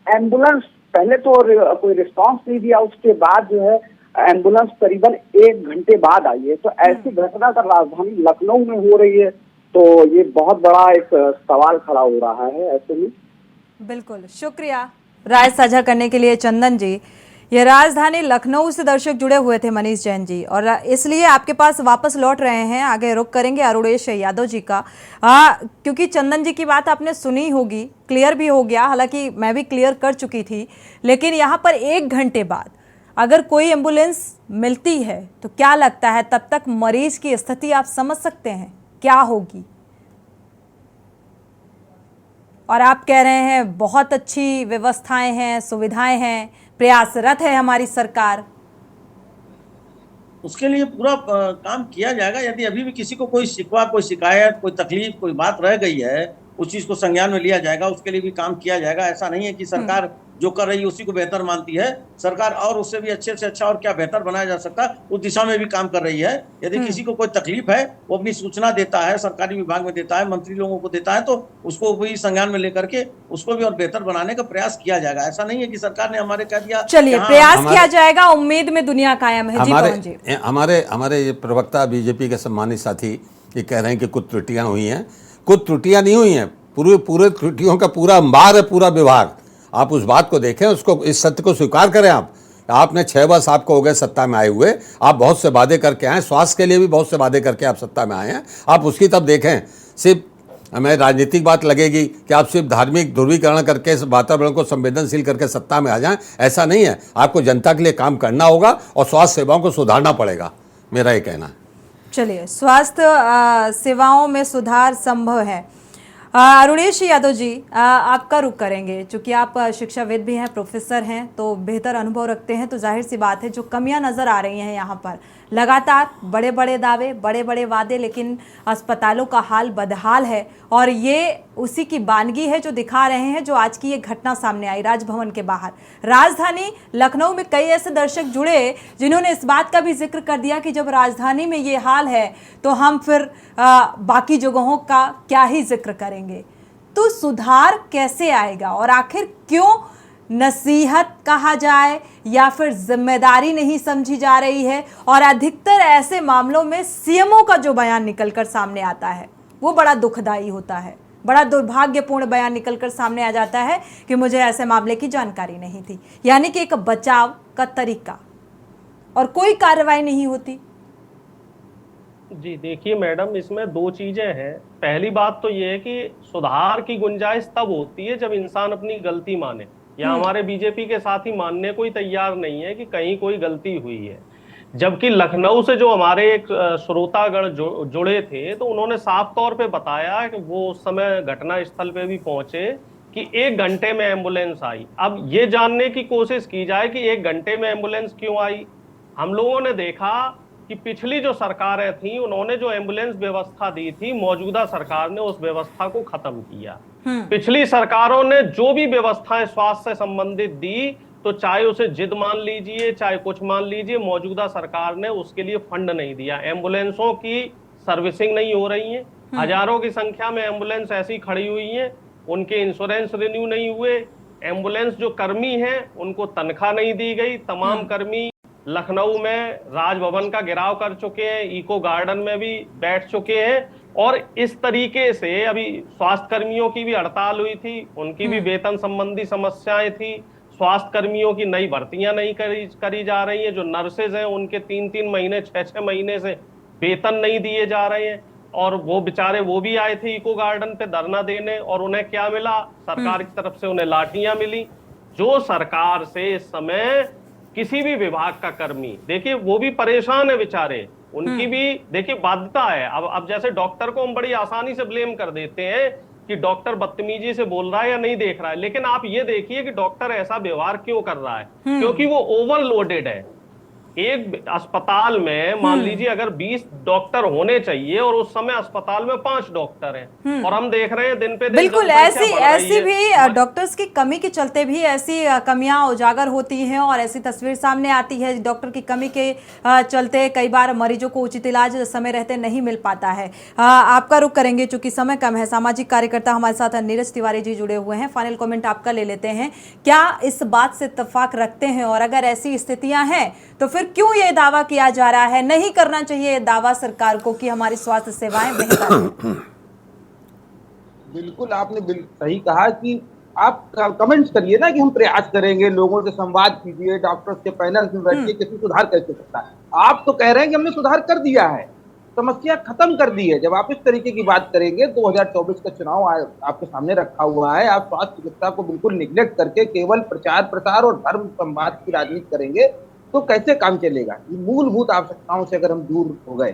P: एम्बुलेंस पहले तो कोई रिस्पांस नहीं दिया, उसके बाद जो है एम्बुलेंस करीबन 1 घंटे बाद आई है। तो ऐसी घटना अगर राजधानी लखनऊ में हो रही है तो ये बहुत बड़ा एक सवाल खड़ा हो रहा है ऐसे में।
A: बिल्कुल, शुक्रिया राय साझा करने के लिए चंदन जी। ये राजधानी लखनऊ से दर्शक जुड़े हुए थे मनीष जैन जी, और इसलिए आपके पास वापस लौट रहे हैं। आगे रुक करेंगे अरुणेश यादव जी का, क्योंकि चंदन जी की बात आपने सुनी होगी, क्लियर भी हो गया, हालांकि मैं भी क्लियर कर चुकी थी, लेकिन यहाँ पर 1 घंटे बाद अगर कोई एम्बुलेंस मिलती है तो क्या लगता है तब तक मरीज की स्थिति आप समझ सकते हैं क्या होगी? और आप कह रहे हैं बहुत अच्छी व्यवस्थाएं हैं, सुविधाएं हैं, प्रयासरत है हमारी सरकार।
G: उसके लिए पूरा काम किया जाएगा। यदि अभी भी किसी को कोई शिकवा, कोई शिकायत, कोई तकलीफ, कोई बात रह गई है, उस चीज को संज्ञान में लिया जाएगा, उसके लिए भी काम किया जाएगा। ऐसा नहीं है कि सरकार जो कर रही है उसी को बेहतर मानती है, सरकार और उससे भी अच्छे से अच्छा और क्या बेहतर बनाया जा सकता है उस दिशा में भी काम कर रही है। यदि किसी को कोई तकलीफ है, वो अपनी सूचना देता है, सरकारी विभाग में देता है, मंत्री लोगों को देता है, तो उसको भी संज्ञान में लेकर के उसको भी और बेहतर बनाने का प्रयास किया जाएगा। ऐसा नहीं है कि सरकार ने हमारे कह दिया।
A: चलिए, प्रयास किया जाएगा, उम्मीद में दुनिया कायम है।
M: हमारे ये प्रवक्ता बीजेपी के सम्मानित साथी ये कह रहे हैं कि कुछ त्रुटियां हुई हैं। कुछ त्रुटियां नहीं हुई हैं, पूरे त्रुटियों का पूरा अंबार है, पूरा विभाग। आप उस बात को देखें, उसको, इस सत्य को स्वीकार करें। आपने 6 वर्ष आपको हो गए सत्ता में आए हुए, आप बहुत से वादे करके आए, स्वास्थ्य के लिए भी बहुत से वादे करके आप सत्ता में आए हैं। आप उसकी तब देखें, सिर्फ हमें राजनीतिक बात लगेगी कि आप सिर्फ धार्मिक ध्रुवीकरण करके वातावरण को संवेदनशील करके सत्ता में आ जाएं, ऐसा नहीं है। आपको जनता के लिए काम करना होगा और स्वास्थ्य सेवाओं को सुधारना पड़ेगा, मेरा ये कहना है।
A: चलिए, स्वास्थ्य सेवाओं में सुधार संभव है। अरुणेश यादव जी, आपका रुख करेंगे, चूंकि आप शिक्षाविद भी हैं, प्रोफेसर हैं, तो बेहतर अनुभव रखते हैं, तो जाहिर सी बात है जो कमियां नज़र आ रही हैं यहाँ पर, लगातार बड़े बड़े दावे, बड़े बड़े वादे, लेकिन अस्पतालों का हाल बदहाल है। और ये उसी की बानगी है जो दिखा रहे हैं, जो आज की ये घटना सामने आई राजभवन के बाहर। राजधानी लखनऊ में कई ऐसे दर्शक जुड़े जिन्होंने इस बात का भी जिक्र कर दिया कि जब राजधानी में ये हाल है तो हम फिर बाकी जगहों का क्या ही जिक्र करेंगे। तो सुधार कैसे आएगा, और आखिर क्यों नसीहत कहा जाए या फिर जिम्मेदारी नहीं समझी जा रही है? और अधिकतर ऐसे मामलों में सीएमओ का जो बयान निकलकर सामने आता है वो बड़ा दुखदाई होता है, बड़ा दुर्भाग्यपूर्ण बयान निकलकर सामने आ जाता है कि मुझे ऐसे मामले की जानकारी नहीं थी, यानी कि एक बचाव का तरीका, और कोई कार्रवाई नहीं होती।
L: जी देखिए मैडम, इसमें दो चीजें हैं। पहली बात तो ये है कि सुधार की गुंजाइश तब होती है जब इंसान अपनी गलती माने। या हमारे बीजेपी के साथी मानने को ही तैयार नहीं है कि कहीं कोई गलती हुई है। जबकि लखनऊ से जो हमारे एक श्रोतागण जुड़े थे, तो उन्होंने साफ तौर पे बताया कि वो उस समय घटना स्थल पे भी पहुंचे कि 1 घंटे में एम्बुलेंस आई। अब ये जानने की कोशिश की जाए कि 1 घंटे में एम्बुलेंस क्यों आई। हम लोगों ने देखा कि पिछली जो सरकारें थी, उन्होंने जो एम्बुलेंस व्यवस्था दी थी, मौजूदा सरकार ने उस व्यवस्था को खत्म किया। पिछली सरकारों ने जो भी व्यवस्थाएं स्वास्थ्य से संबंधित दी, तो चाहे उसे जिद मान लीजिए, चाहे कुछ मान लीजिए, मौजूदा सरकार ने उसके लिए फंड नहीं दिया। एम्बुलेंसों की सर्विसिंग नहीं हो रही है, हजारों की संख्या में एम्बुलेंस ऐसी खड़ी हुई है, उनके इंश्योरेंस रिन्यू नहीं हुए। एम्बुलेंस जो कर्मी हैं उनको तनख्वाह नहीं दी गई। तमाम कर्मी लखनऊ में राजभवन का घेराव कर चुके हैं, इको गार्डन में भी बैठ चुके हैं। और इस तरीके से अभी स्वास्थ्य कर्मियों की भी हड़ताल हुई थी, उनकी भी वेतन संबंधी समस्याएं थी। स्वास्थ्य कर्मियों की नई भर्तियां नहीं करी जा रही है। जो नर्सेज हैं उनके 3-3 महीने 6-6 महीने से वेतन नहीं दिए जा रहे हैं। और वो बेचारे वो भी आए थे इको गार्डन पे धरना देने, और उन्हें क्या मिला? सरकार की तरफ से उन्हें लाठियां मिली। जो सरकार से इस समय किसी भी विभाग का कर्मी, देखिए वो भी परेशान है बेचारे, उनकी भी देखिए बाध्यता है। अब जैसे डॉक्टर को हम बड़ी आसानी से ब्लेम कर देते हैं कि डॉक्टर बदतमीजी से बोल रहा है या नहीं देख रहा है, लेकिन आप ये देखिए कि डॉक्टर ऐसा व्यवहार क्यों कर रहा है। क्योंकि वो ओवरलोडेड है। एक अस्पताल में मान लीजिए अगर 20 डॉक्टर होने चाहिए और उस समय अस्पताल में 5 डॉक्टर हैं, और हम देख रहे हैं दिन पे दिन
A: बिल्कुल ऐसी भी डॉक्टर्स की कमी के चलते भी ऐसी कमियां उजागर होती हैं और ऐसी तस्वीर सामने आती है। डॉक्टर की कमी के चलते कई बार मरीजों को उचित इलाज समय रहते नहीं मिल पाता है। आपका रुख करेंगे चूंकि समय कम है। सामाजिक कार्यकर्ता हमारे साथ नीरज तिवारी जी जुड़े हुए हैं। फाइनल कमेंट आपका ले लेते हैं। क्या इस बात से इत्तेफाक रखते हैं, और अगर ऐसी स्थितियां हैं तो फिर क्यों ये दावा किया जा रहा है? नहीं करना चाहिए ये दावा सरकार को कि हमारी स्वास्थ्य सेवाएं बेहतर हैं।
N: बिल्कुल आपने सही कहा कि आप कमेंट्स करिए ना कि हम प्रयास करेंगे, लोगों से संवाद कीजिए, डॉक्टर्स के पैनल में बैठिए, किसी सुधार कैसे सकता है। आप तो कह रहे हैं कि हमने सुधार कर दिया है, समस्या खत्म कर दी है। जब आप इस तरीके की बात करेंगे, 2024 का चुनाव आपके सामने रखा हुआ है, आप स्वास्थ्य चिकित्सा को बिल्कुल निग्लेक्ट करके केवल प्रचार प्रसार और धर्म संवाद की राजनीति करेंगे तो कैसे काम चलेगा। मूलभूत आवश्यकताओं से अगर हम दूर हो गए,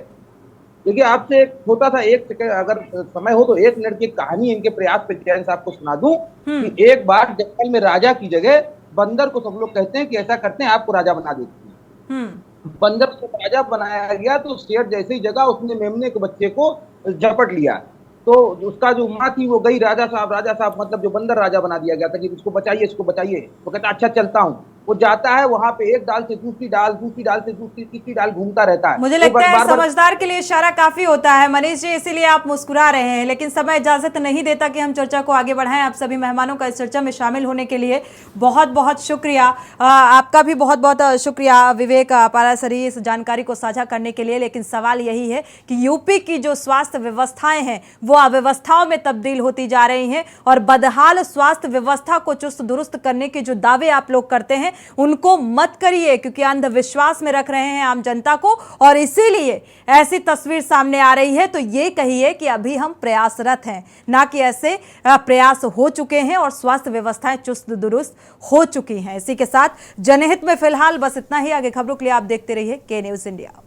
N: देखिए आपसे एक छोटा सा 1 सेकंड अगर समय हो तो 1 मिनट की कहानी इनके प्रयास पे जैन साहब को सुना दूं कि एक बार जंगल में राजा की जगह बंदर को सब लोग कहते हैं कि ऐसा करते हैं आपको राजा बना देते हैं। बंदर को राजा बनाया गया तो शेर जैसे ही जगह उसने मेमने के बच्चे को झपट लिया, तो उसका जो माँ थी वो गई राजा साहब मतलब जो बंदर राजा बना दिया गया था कि इसको बचाइए। वो कहता अच्छा चलता हूँ। वो जाता है वहां पे एक डाल से दूसरी डाल से तीसरी डाल घूमता रहता है।
A: मुझे लगता है समझदार के लिए इशारा काफी होता है मनीष जी, इसीलिए आप मुस्कुरा रहे हैं, लेकिन समय इजाजत नहीं देता कि हम चर्चा को आगे बढ़ाएं। आप सभी मेहमानों का इस चर्चा में शामिल होने के लिए बहुत बहुत शुक्रिया। आपका भी बहुत बहुत शुक्रिया विवेक पारासरी इस जानकारी को साझा करने के लिए। लेकिन सवाल यही है कि यूपी की जो स्वास्थ्य व्यवस्थाएं हैं वो अव्यवस्थाओं में तब्दील होती जा रही हैं, और बदहाल स्वास्थ्य व्यवस्था को चुस्त दुरुस्त करने के जो दावे आप लोग करते हैं उनको मत करिए, क्योंकि अंधविश्वास में रख रहे हैं आम जनता को, और इसीलिए ऐसी तस्वीर सामने आ रही है। तो ये कहिए कि अभी हम प्रयासरत हैं, ना कि ऐसे प्रयास हो चुके हैं और स्वास्थ्य व्यवस्थाएं चुस्त दुरुस्त हो चुकी हैं। इसी के साथ जनहित में फिलहाल बस इतना ही। आगे खबरों के लिए आप देखते रहिए के न्यूज़ इंडिया।